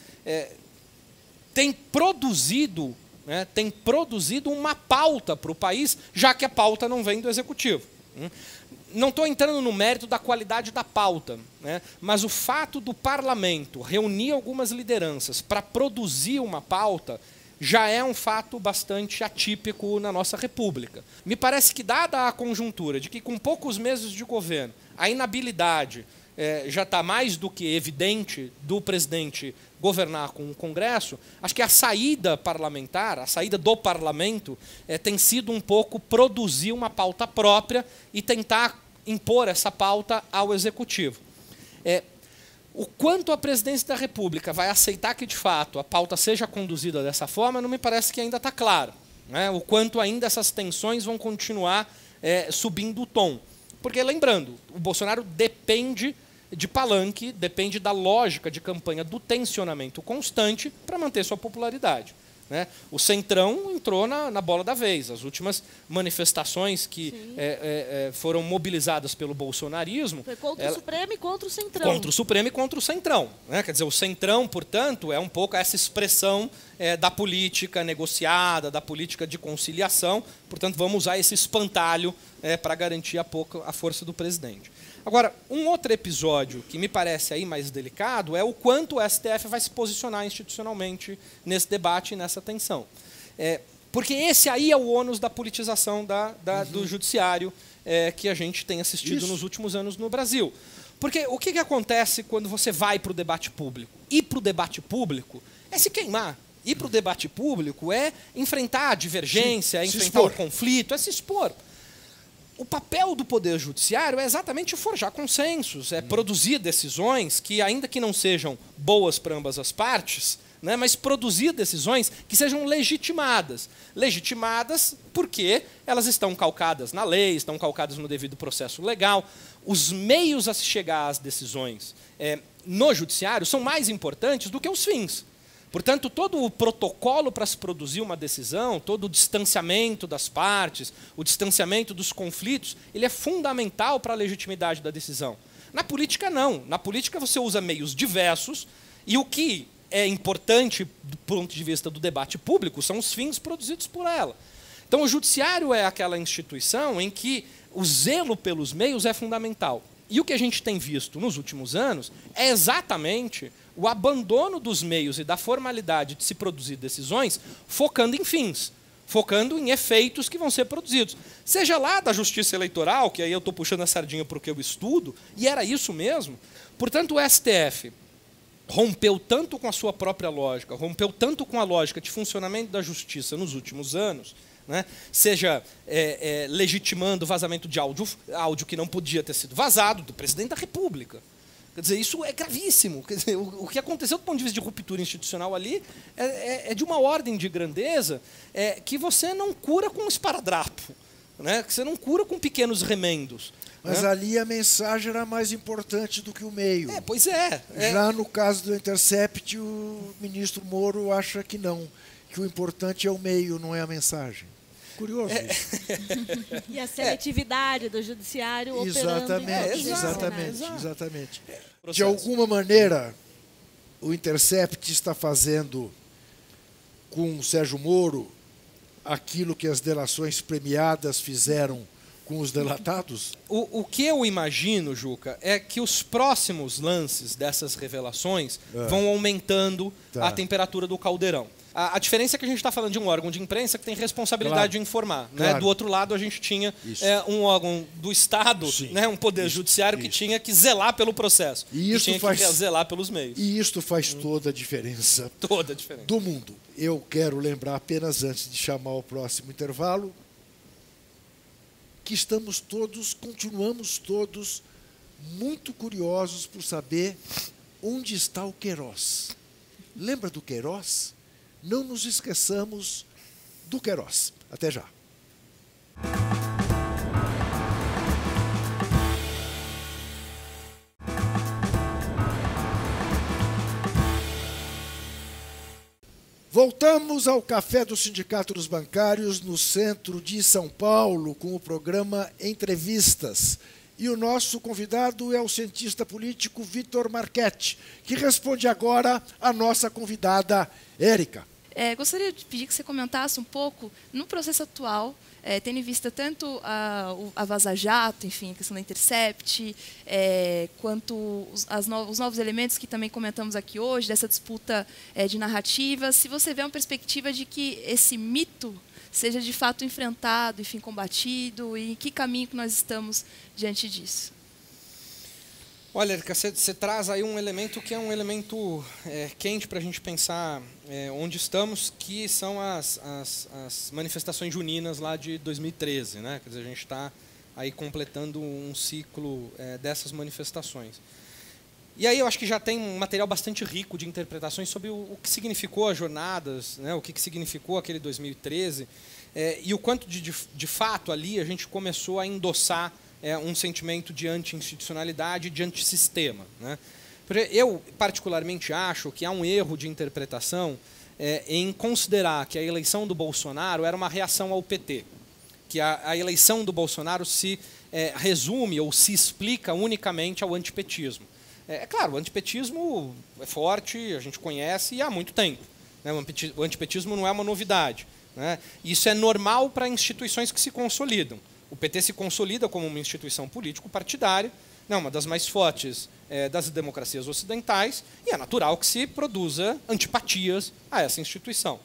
Speaker 4: tem produzido uma pauta para o país, já que a pauta não vem do executivo. Não estou entrando no mérito da qualidade da pauta, né? Mas o fato do parlamento reunir algumas lideranças para produzir uma pauta já é um fato bastante atípico na nossa República. Me parece que, dada a conjuntura de que, com poucos meses de governo, a inabilidade já está mais do que evidente do presidente governar com o Congresso, acho que a saída parlamentar, a saída do parlamento, tem sido um pouco produzir uma pauta própria e tentar impor essa pauta ao Executivo. O quanto a presidência da República vai aceitar que, de fato, a pauta seja conduzida dessa forma, não me parece que ainda está claro, né? O quanto ainda essas tensões vão continuar subindo o tom. Porque, lembrando, o Bolsonaro depende de palanque, depende da lógica de campanha do tensionamento constante para manter sua popularidade, né? O Centrão entrou na bola da vez. As últimas manifestações que foram mobilizadas pelo bolsonarismo...
Speaker 5: Foi contra o Supremo e contra o Centrão.
Speaker 4: Contra o Supremo e contra o Centrão, né? Quer dizer, o Centrão, portanto, é um pouco essa expressão da política negociada, da política de conciliação. Portanto, vamos usar esse espantalho para garantir a força do presidente. Agora, um outro episódio que me parece aí mais delicado é o quanto o STF vai se posicionar institucionalmente nesse debate e nessa tensão. Porque esse aí é o ônus da politização do judiciário que a gente tem assistido nos últimos anos no Brasil. Porque o que acontece quando você vai para o debate público? Ir para o debate público é se queimar. Ir para o debate público é enfrentar a divergência, é enfrentar o conflito, é se expor. O papel do Poder Judiciário é exatamente forjar consensos, é produzir decisões que, ainda que não sejam boas para ambas as partes, né, mas produzir decisões que sejam legitimadas. Legitimadas porque elas estão calcadas na lei, estão calcadas no devido processo legal. Os meios a se chegar às decisões no Judiciário são mais importantes do que os fins. Portanto, todo o protocolo para se produzir uma decisão, todo o distanciamento das partes, o distanciamento dos conflitos, ele é fundamental para a legitimidade da decisão. Na política, não. Na política, você usa meios diversos e o que é importante do ponto de vista do debate público são os fins produzidos por ela. Então, o Judiciário é aquela instituição em que o zelo pelos meios é fundamental. E o que a gente tem visto nos últimos anos é exatamente o abandono dos meios e da formalidade de se produzir decisões, focando em fins, focando em efeitos que vão ser produzidos. Seja lá da justiça eleitoral, que aí eu estou puxando a sardinha para o que eu estudo, e era isso mesmo. Portanto, o STF rompeu tanto com a sua própria lógica, rompeu tanto com a lógica de funcionamento da justiça nos últimos anos, né? Seja legitimando o vazamento de áudio que não podia ter sido vazado, do presidente da República. Quer dizer, isso é gravíssimo. Quer dizer, o que aconteceu do ponto de vista de ruptura institucional ali é de uma ordem de grandeza que você não cura com um esparadrapo, né? Que você não cura com pequenos remendos.
Speaker 2: Mas ali a mensagem era mais importante do que o meio.
Speaker 4: Pois é.
Speaker 2: Já no caso do Intercept, o ministro Moro acha que não, que o importante é o meio, não é a mensagem. Curioso isso.
Speaker 5: E a seletividade do judiciário operando.
Speaker 2: Exatamente. De alguma maneira, o Intercept está fazendo com o Sérgio Moro aquilo que as delações premiadas fizeram com os delatados?
Speaker 4: O que eu imagino, Juca, é que os próximos lances dessas revelações vão aumentando a temperatura do caldeirão. A diferença é que a gente está falando de um órgão de imprensa que tem responsabilidade de informar. Né? Do outro lado, a gente tinha um órgão do Estado, né? Um poder judiciário que tinha que zelar pelo processo. E tinha que zelar pelos meios.
Speaker 2: E isto faz toda a diferença.
Speaker 4: Toda a diferença.
Speaker 2: Do mundo. Eu quero lembrar apenas, antes de chamar o próximo intervalo, que continuamos todos muito curiosos por saber onde está o Queiroz. Lembra do Queiroz? Não nos esqueçamos do Queiroz. Até já. Voltamos ao Café do Sindicato dos Bancários, no centro de São Paulo, com o programa Entrevistas. E o nosso convidado é o cientista político Vitor Marchetti, que responde agora à nossa convidada, Érica.
Speaker 6: Gostaria de pedir que você comentasse um pouco, no processo atual, tendo em vista tanto a Vaza Jato, enfim, a questão da Intercept, quanto os novos elementos que também comentamos aqui hoje, dessa disputa de narrativas, se você vê uma perspectiva de que esse mito seja de fato enfrentado, enfim, combatido, e em que caminho que nós estamos diante disso?
Speaker 4: Olha, Erika, você traz aí um elemento que é um elemento quente para a gente pensar onde estamos, que são as manifestações juninas lá de 2013. Né? Quer dizer, a gente está aí completando um ciclo dessas manifestações. E aí eu acho que já tem um material bastante rico de interpretações sobre o que significou as jornadas, né? O que significou aquele 2013, e o quanto de fato ali a gente começou a endossar um sentimento de anti-institucionalidade, de antissistema. Né? Eu, particularmente, acho que há um erro de interpretação em considerar que a eleição do Bolsonaro era uma reação ao PT, que a eleição do Bolsonaro se resume ou se explica unicamente ao antipetismo. Claro, o antipetismo é forte, a gente conhece e há muito tempo. Né? O antipetismo não é uma novidade. Né? Isso é normal para instituições que se consolidam. O PT se consolida como uma instituição político-partidária, uma das mais fortes das democracias ocidentais, e é natural que se produza antipatias a essa instituição.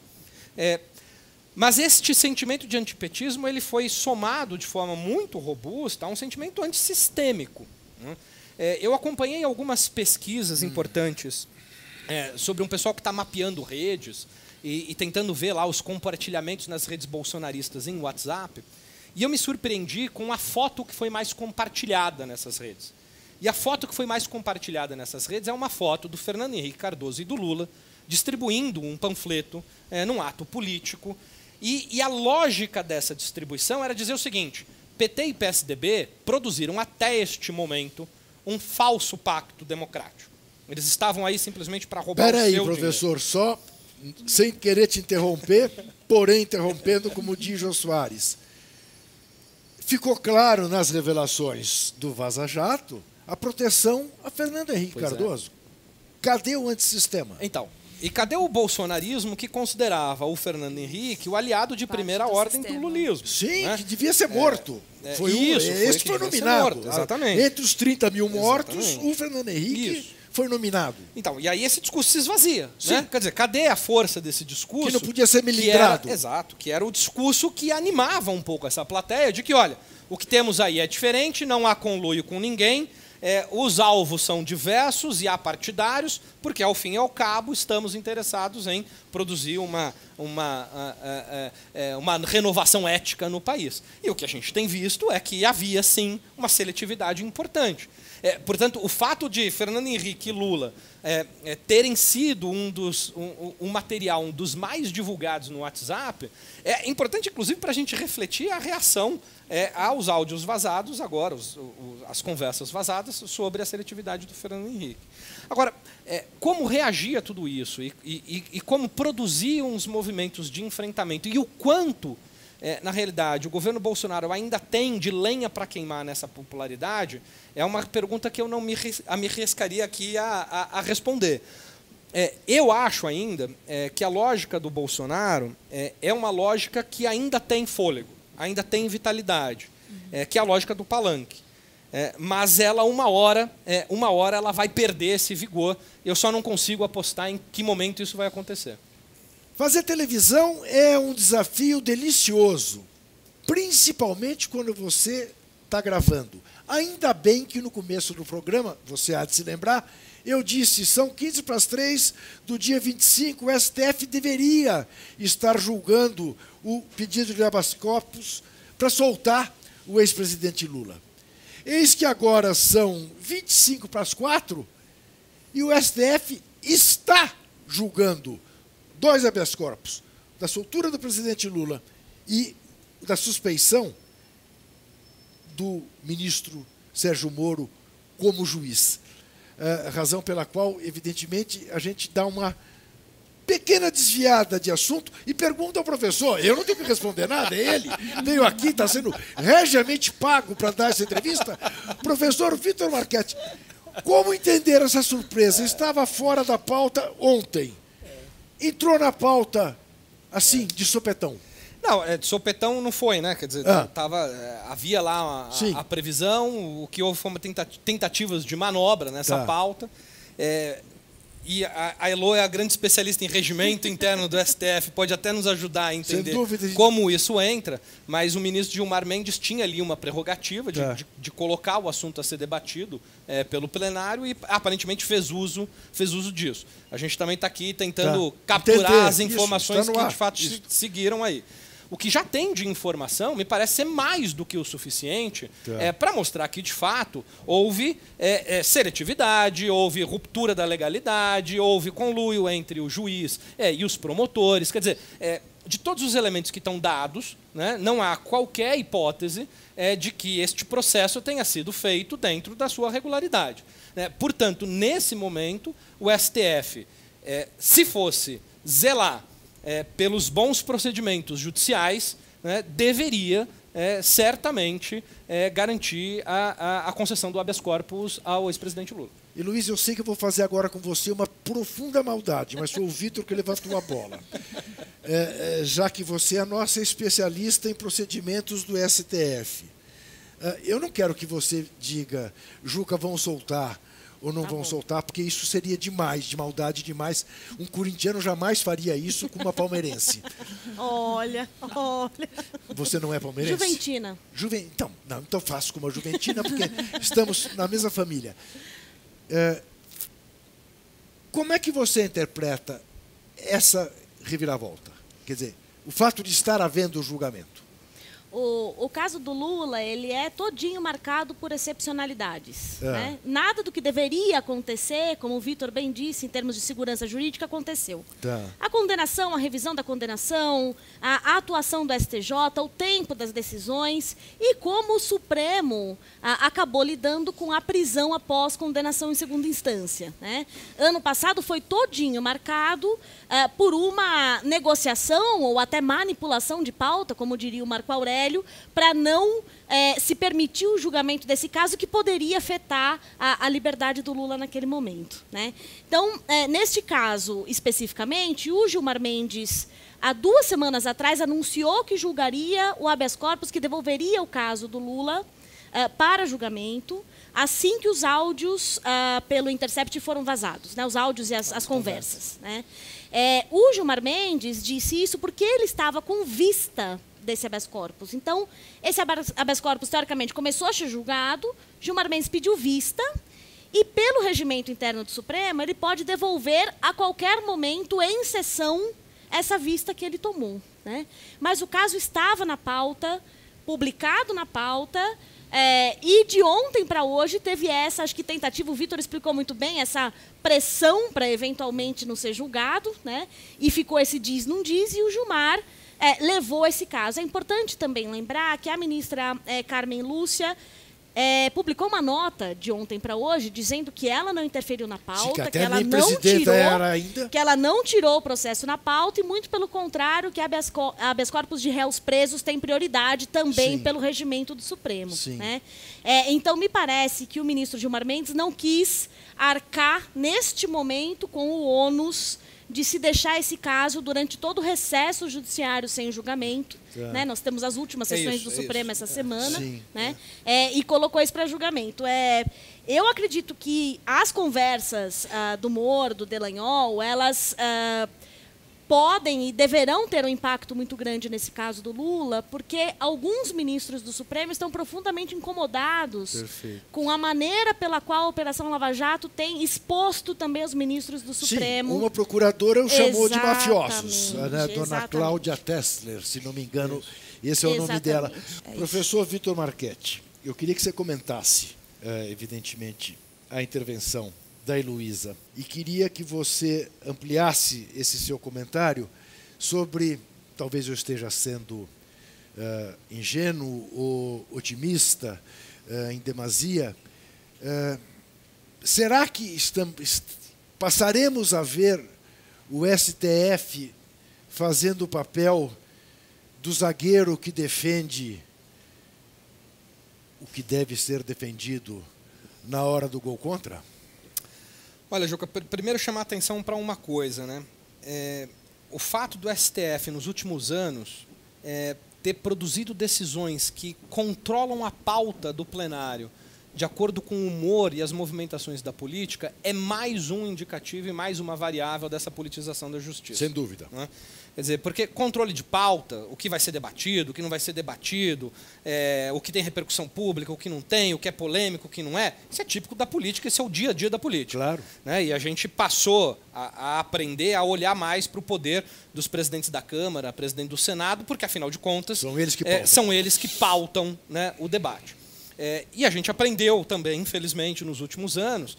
Speaker 4: Mas este sentimento de antipetismo ele foi somado de forma muito robusta a um sentimento antissistêmico. Né? Eu acompanhei algumas pesquisas importantes sobre um pessoal que está mapeando redes e tentando ver lá os compartilhamentos nas redes bolsonaristas em WhatsApp. E eu me surpreendi com a foto que foi mais compartilhada nessas redes. E a foto que foi mais compartilhada nessas redes é uma foto do Fernando Henrique Cardoso e do Lula distribuindo um panfleto num ato político. E a lógica dessa distribuição era dizer o seguinte: PT e PSDB produziram até este momento um falso pacto democrático. Eles estavam aí simplesmente para roubar o seu dinheiro.
Speaker 2: Peraí, professor, só sem querer te interromper, porém interrompendo, como diz Jô Soares. Ficou claro nas revelações do Vaza Jato a proteção a Fernando Henrique Cardoso. Cadê o antissistema?
Speaker 4: Então, e cadê o bolsonarismo que considerava o Fernando Henrique o aliado de primeira ordem do lulismo?
Speaker 2: Sim,
Speaker 4: né?
Speaker 2: Que devia ser morto. Esse foi nominado.
Speaker 4: Morto, exatamente.
Speaker 2: Entre os 30 mil mortos, o Fernando Henrique foi nominado.
Speaker 4: Então, e aí esse discurso se esvazia. Né? Quer dizer, cadê a força desse discurso?
Speaker 2: Que não podia ser miligrado.
Speaker 4: Exato, que era o discurso que animava um pouco essa plateia, de que, olha, o que temos aí é diferente, não há conluio com ninguém, os alvos são diversos e apartidários, porque, ao fim e ao cabo, estamos interessados em produzir uma renovação ética no país. E o que a gente tem visto é que havia, sim, uma seletividade importante. Portanto, o fato de Fernando Henrique e Lula terem sido um material um dos mais divulgados no WhatsApp é importante, inclusive, para a gente refletir a reação aos áudios vazados agora, as conversas vazadas sobre a seletividade do Fernando Henrique. Agora, como reagir a tudo isso e como produzir uns movimentos de enfrentamento e o quanto, na realidade, o governo Bolsonaro ainda tem de lenha para queimar nessa popularidade, é uma pergunta que eu não me arriscaria aqui a responder. Eu acho ainda que a lógica do Bolsonaro é uma lógica que ainda tem fôlego, ainda tem vitalidade, que é a lógica do palanque. Mas ela, uma hora ela vai perder esse vigor. Eu só não consigo apostar em que momento isso vai acontecer.
Speaker 2: Fazer televisão é um desafio delicioso, principalmente quando você está gravando. Ainda bem que no começo do programa, você há de se lembrar, eu disse, são 15:03 do dia 25, o STF deveria estar julgando o pedido de habeas corpus para soltar o ex-presidente Lula. Eis que agora são 3:55 e o STF está julgando 2 habeas corpus, da soltura do presidente Lula e da suspeição do ministro Sérgio Moro como juiz. Razão pela qual, evidentemente, a gente dá uma pequena desviada de assunto e pergunta ao professor. Eu não tenho que responder nada, é ele. Veio aqui, está sendo regiamente pago para dar essa entrevista. Professor Vitor Marchetti, como entender essa surpresa? Estava fora da pauta ontem. Entrou na pauta, assim, de sopetão.
Speaker 4: Não, de sopetão não foi, né? Quer dizer, havia lá a previsão, o que houve foi uma tentativas de manobra nessa pauta. E a Elo é a grande especialista em regimento interno do STF, pode até nos ajudar a entender como isso entra, mas o ministro Gilmar Mendes tinha ali uma prerrogativa de colocar o assunto a ser debatido pelo plenário e aparentemente fez uso disso. A gente também está aqui tentando capturar as informações que de fato seguiram aí. O que já tem de informação me parece ser mais do que o suficiente para mostrar que, de fato, houve seletividade, houve ruptura da legalidade, houve conluio entre o juiz e os promotores. Quer dizer, de todos os elementos que estão dados, né, não há qualquer hipótese de que este processo tenha sido feito dentro da sua regularidade. Portanto, nesse momento, o STF, se fosse zelar pelos bons procedimentos judiciais, né, deveria certamente garantir a concessão do habeas corpus ao ex-presidente Lula.
Speaker 2: E, Luiz, eu sei que eu vou fazer agora com você uma profunda maldade, mas foi o Vitor que levantou a bola. Já que você é a nossa especialista em procedimentos do STF. Eu não quero que você diga, Juca, vão soltar ou não vão soltar, porque isso seria demais, de maldade demais. Um corintiano jamais faria isso com uma palmeirense.
Speaker 5: Olha.
Speaker 2: Você não é palmeirense?
Speaker 5: Juventina.
Speaker 2: Então faço como a Juventina, porque estamos na mesma família. Como é que você interpreta essa reviravolta? Quer dizer, o fato de estar havendo o julgamento.
Speaker 5: O caso do Lula, ele é todinho marcado por excepcionalidades. Né? Nada do que deveria acontecer, como o Vitor bem disse, em termos de segurança jurídica, aconteceu. A condenação, a revisão da condenação, a atuação do STJ, o tempo das decisões e como o Supremo acabou lidando com a prisão após condenação em segunda instância. Né? Ano passado foi todinho marcado por uma negociação ou até manipulação de pauta, como diria o Marco Aurélio, para não se permitir o julgamento desse caso que poderia afetar a liberdade do Lula naquele momento. Né? Então, neste caso especificamente, o Gilmar Mendes, há 2 semanas atrás, anunciou que julgaria o habeas corpus, que devolveria o caso do Lula para julgamento, assim que os áudios pelo Intercept foram vazados, né? Os áudios e as conversas. Né? O Gilmar Mendes disse isso porque ele estava com vista desse habeas corpus. Então, esse habeas corpus, teoricamente, começou a ser julgado, Gilmar Mendes pediu vista, e pelo regimento interno do Supremo, ele pode devolver a qualquer momento, em sessão, essa vista que ele tomou. Né? Mas o caso estava na pauta, publicado na pauta, e de ontem para hoje teve essa, acho que tentativa, o Vitor explicou muito bem, essa pressão para eventualmente não ser julgado, né? E ficou esse diz, não diz, e o Gilmar levou esse caso. É importante também lembrar que a ministra Carmen Lúcia publicou uma nota de ontem para hoje dizendo que ela não interferiu na pauta, que ela não tirou o processo na pauta e, muito pelo contrário, que habeas corpus de réus presos tem prioridade também pelo regimento do Supremo. Né? Então, me parece que o ministro Gilmar Mendes não quis arcar, neste momento, com o ônus de se deixar esse caso durante todo o recesso judiciário sem julgamento. Né? Nós temos as últimas sessões do Supremo essa semana. Né? E colocou isso para julgamento. Eu acredito que as conversas do Moro, do Dallagnol, elas podem e deverão ter um impacto muito grande nesse caso do Lula, porque alguns ministros do Supremo estão profundamente incomodados com a maneira pela qual a Operação Lava Jato tem exposto também os ministros do Supremo.
Speaker 2: Uma procuradora o chamou de mafiosos, né? Dona Cláudia Tessler, se não me engano, esse é o nome dela. Professor Vitor Marchetti, eu queria que você comentasse, evidentemente, a intervenção da Heloísa. E queria que você ampliasse esse seu comentário sobre, talvez eu esteja sendo ingênuo ou otimista em demasia, será que passaremos a ver o STF fazendo o papel do zagueiro que defende o que deve ser defendido na hora do gol contra?
Speaker 4: Olha, Juca, primeiro chamar a atenção para uma coisa, né? O fato do STF, nos últimos anos, ter produzido decisões que controlam a pauta do plenário de acordo com o humor e as movimentações da política é mais um indicativo e mais uma variável dessa politização da justiça.
Speaker 2: Sem dúvida.
Speaker 4: Né? Quer dizer, porque controle de pauta, o que vai ser debatido, o que não vai ser debatido, o que tem repercussão pública, o que não tem, o que é polêmico, o que não é, isso é típico da política, esse é o dia a dia da política.
Speaker 2: Claro.
Speaker 4: Né? E a gente passou a aprender a olhar mais para o poder dos presidentes da Câmara, presidente do Senado, porque, afinal de contas, são eles que pautam, né, o debate. E a gente aprendeu também, infelizmente, nos últimos anos,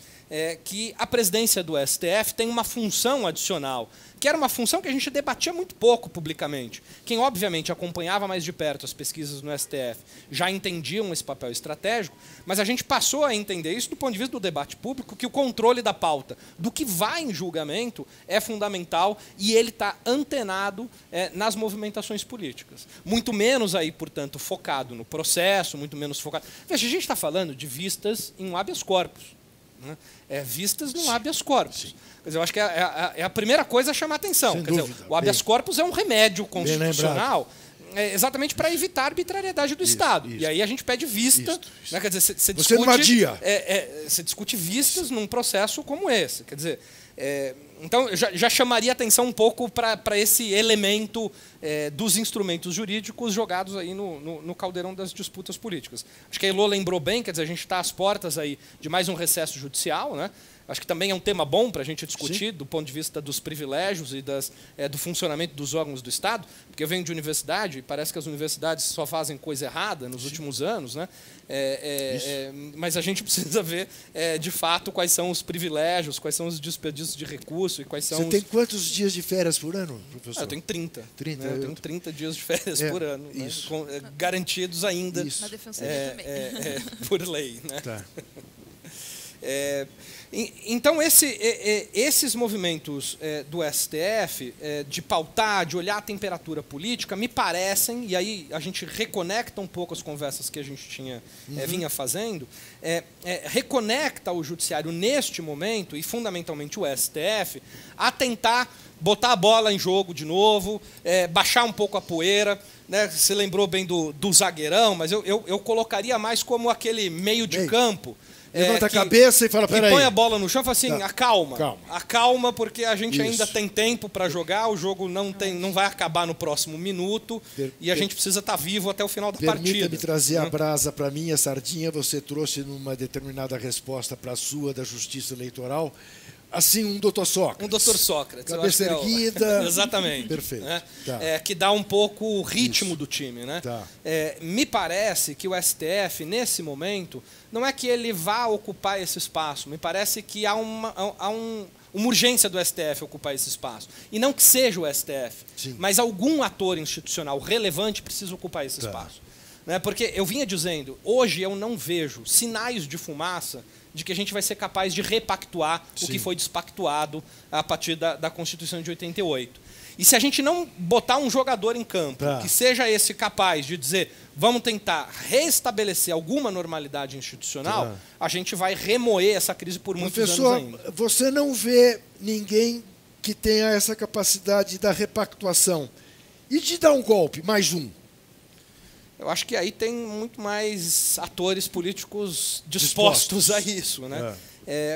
Speaker 4: que a presidência do STF tem uma função adicional, que era uma função que a gente debatia muito pouco publicamente. Quem, obviamente, acompanhava mais de perto as pesquisas no STF já entendiam esse papel estratégico, mas a gente passou a entender isso do ponto de vista do debate público, que o controle da pauta do que vai em julgamento é fundamental e ele está antenado nas movimentações políticas. Muito menos, aí, portanto, focado no processo, muito menos focado... Veja, a gente está falando de vistas em um habeas corpus. Né? Vistas no habeas corpus. Quer dizer, eu acho que é a primeira coisa a chamar a atenção. Quer dizer, o habeas corpus é um remédio constitucional exatamente para evitar a arbitrariedade do Estado. E aí a gente pede vista.
Speaker 2: Isso.
Speaker 4: Né? Quer dizer, você
Speaker 2: Você não adia.
Speaker 4: você discute vistas num processo como esse. Quer dizer, então já chamaria atenção um pouco para esse elemento dos instrumentos jurídicos jogados aí no caldeirão das disputas políticas. Acho que a Elô lembrou bem, quer dizer, a gente está às portas aí de mais um recesso judicial, né? Acho que também é um tema bom para a gente discutir, do ponto de vista dos privilégios e do funcionamento dos órgãos do Estado, porque eu venho de universidade e parece que as universidades só fazem coisa errada nos últimos anos, né? Mas a gente precisa ver, de fato, quais são os privilégios, quais são os desperdícios de recurso e quais são
Speaker 2: Você tem quantos dias de férias por ano, professor?
Speaker 4: Eu tenho 30.
Speaker 2: 30,
Speaker 4: né? Eu tenho 30 dias de férias por ano,
Speaker 2: isso.
Speaker 4: né? Garantidos ainda
Speaker 6: Na defensoria também.
Speaker 4: por lei. Né?
Speaker 2: Tá.
Speaker 4: Então, esses movimentos do STF, de pautar, de olhar a temperatura política, me parecem, e aí a gente reconecta um pouco as conversas que a gente vinha fazendo, reconecta o judiciário neste momento, e fundamentalmente o STF, a tentar botar a bola em jogo de novo, baixar um pouco a poeira. Né? Você lembrou bem do zagueirão, mas eu colocaria mais como aquele meio de campo.
Speaker 2: Levanta a cabeça e fala, peraí.
Speaker 4: Põe a bola no chão e fala assim,
Speaker 2: Tá.
Speaker 4: acalma. Acalma, porque a gente
Speaker 2: Isso.
Speaker 4: ainda tem tempo para jogar, o jogo não vai acabar no próximo minuto e a gente precisa estar vivo até o final da partida.
Speaker 2: Permita-me trazer a brasa para mim, a sardinha. Você trouxe numa determinada resposta para a sua da Justiça Eleitoral. Assim, um doutor Sócrates.
Speaker 4: Um doutor Sócrates.
Speaker 2: Cabeça
Speaker 4: eu acho que
Speaker 2: erguida.
Speaker 4: Exatamente.
Speaker 2: Perfeito.
Speaker 4: Né?
Speaker 2: Tá.
Speaker 4: Que dá um pouco o ritmo do time. Né?
Speaker 2: Tá.
Speaker 4: Me parece que o STF, nesse momento, não é que ele vá ocupar esse espaço. Me parece que há uma urgência do STF ocupar esse espaço. E não que seja o STF,
Speaker 2: Sim.
Speaker 4: mas algum ator institucional relevante precisa ocupar esse
Speaker 2: Tá.
Speaker 4: espaço. Né? Porque eu vinha dizendo, hoje eu não vejo sinais de fumaça de que a gente vai ser capaz de repactuar o que foi despactuado a partir da Constituição de 88. E se a gente não botar um jogador em campo que seja esse capaz de dizer vamos tentar restabelecer alguma normalidade institucional, a gente vai remoer essa crise por muitos anos ainda.
Speaker 2: Professor, você não vê ninguém que tenha essa capacidade da repactuação e de dar um golpe, mais um?
Speaker 4: Eu acho que aí tem muito mais atores políticos dispostos a isso, né?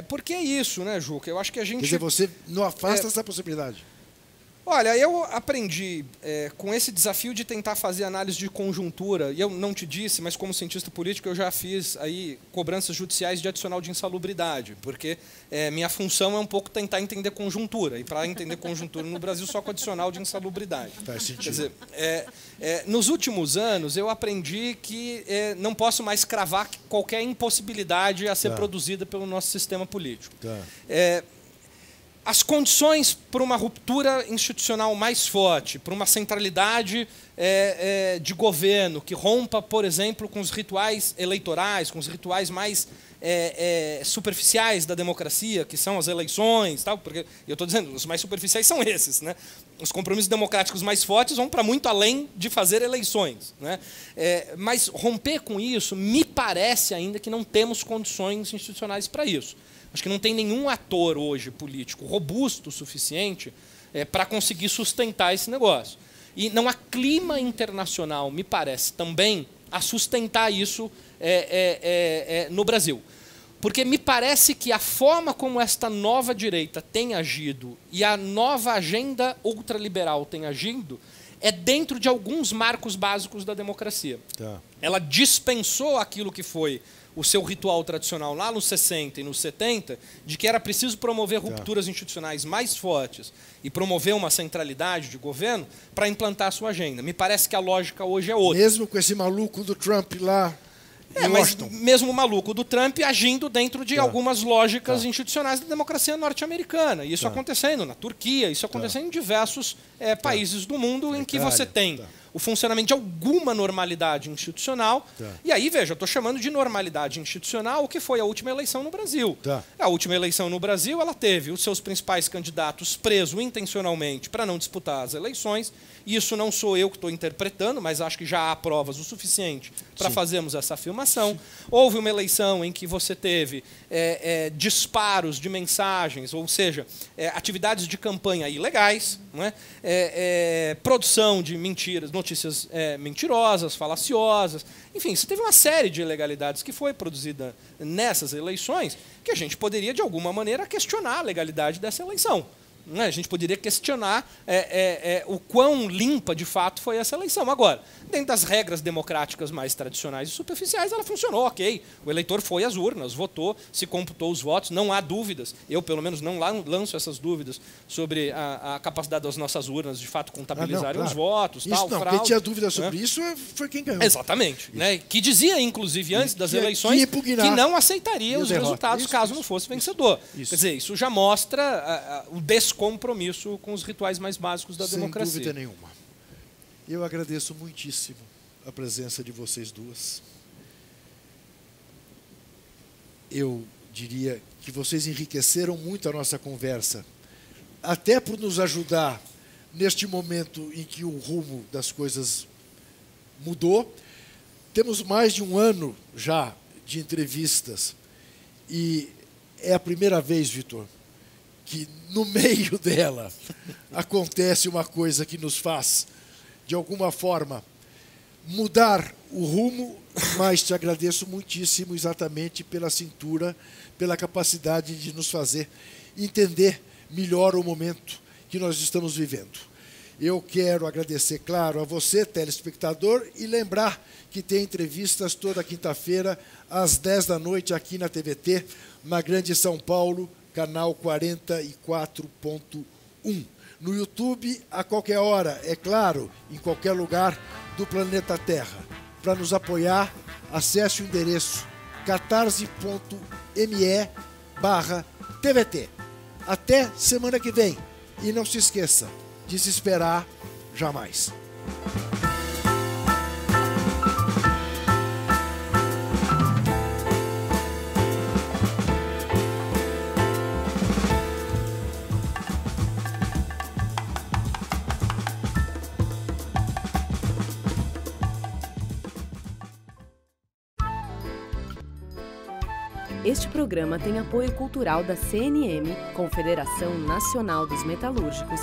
Speaker 4: Porque é isso, né, Juca? Eu acho que a gente...
Speaker 2: Quer dizer, você não afasta essa possibilidade.
Speaker 4: Olha, eu aprendi com esse desafio de tentar fazer análise de conjuntura, e eu não te disse, mas como cientista político eu já fiz aí cobranças judiciais de adicional de insalubridade, porque minha função é um pouco tentar entender conjuntura, e para entender conjuntura no Brasil só com adicional de insalubridade.
Speaker 2: Faz sentido.
Speaker 4: Quer dizer, nos últimos anos eu aprendi que não posso mais cravar qualquer impossibilidade a ser produzida pelo nosso sistema político. As condições para uma ruptura institucional mais forte, para uma centralidade de governo que rompa, por exemplo, com os rituais eleitorais, com os rituais mais superficiais da democracia, que são as eleições, tal, porque eu estou dizendo, os mais superficiais são esses, né? Os compromissos democráticos mais fortes vão para muito além de fazer eleições, né? Mas romper com isso, me parece ainda que não temos condições institucionais para isso. Acho que não tem nenhum ator hoje político robusto o suficiente para conseguir sustentar esse negócio. E não há clima internacional, me parece, também a sustentar isso no Brasil. Porque me parece que a forma como esta nova direita tem agido e a nova agenda ultraliberal tem agido é dentro de alguns marcos básicos da democracia. Ela dispensou aquilo que foi o seu ritual tradicional lá nos 60 e nos 70, de que era preciso promover rupturas institucionais mais fortes e promover uma centralidade de governo para implantar a sua agenda. Me parece que a lógica hoje é outra.
Speaker 2: Mesmo com esse maluco do Trump lá em
Speaker 4: mas
Speaker 2: Washington.
Speaker 4: mesmo o maluco do Trump agindo dentro de algumas lógicas institucionais da democracia norte-americana. E isso acontecendo na Turquia, isso acontecendo em diversos países do mundo em que você tem o funcionamento de alguma normalidade institucional. E aí, veja, eu estou chamando de normalidade institucional o que foi a última eleição no Brasil. A última eleição no Brasil, ela teve os seus principais candidatos presos intencionalmente para não disputar as eleições. Isso não sou eu que estou interpretando, mas acho que já há provas o suficiente para fazermos essa afirmação. Houve uma eleição em que você teve disparos de mensagens, ou seja, atividades de campanha ilegais, não é? Produção de mentiras, notícias mentirosas, falaciosas. Enfim, você teve uma série de ilegalidades que foi produzida nessas eleições que a gente poderia, de alguma maneira, questionar a legalidade dessa eleição. A gente poderia questionar o quão limpa, de fato, foi essa eleição. Agora, dentro das regras democráticas mais tradicionais e superficiais, ela funcionou, ok. O eleitor foi às urnas, votou, se computou os votos, não há dúvidas. Eu, pelo menos, não lanço essas dúvidas sobre a capacidade das nossas urnas, de fato, contabilizarem os votos.
Speaker 2: Isso
Speaker 4: tal,
Speaker 2: não,
Speaker 4: fraude,
Speaker 2: quem tinha dúvida sobre isso foi quem ganhou.
Speaker 4: Exatamente. Né? Que dizia, inclusive, antes das eleições, que não aceitaria os resultados caso não fosse vencedor. Quer dizer, isso já mostra o descompromisso com os rituais mais básicos da democracia.
Speaker 2: Sem dúvida nenhuma. Eu agradeço muitíssimo a presença de vocês duas. Eu diria que vocês enriqueceram muito a nossa conversa, até por nos ajudar neste momento em que o rumo das coisas mudou. Temos mais de um ano já de entrevistas e é a primeira vez, Vitor, que no meio dela acontece uma coisa que nos faz, de alguma forma, mudar o rumo, mas te agradeço muitíssimo exatamente pela cintura, pela capacidade de nos fazer entender melhor o momento que nós estamos vivendo. Eu quero agradecer, claro, a você, telespectador, e lembrar que tem entrevistas toda quinta-feira, às 10 da noite, aqui na TVT, na Grande São Paulo, canal 44.1. No YouTube, a qualquer hora, é claro, em qualquer lugar do planeta Terra. Para nos apoiar, acesse o endereço catarse.me/TVT. Até semana que vem. E não se esqueça, desesperar jamais.
Speaker 1: Este programa tem apoio cultural da CNM, Confederação Nacional dos Metalúrgicos,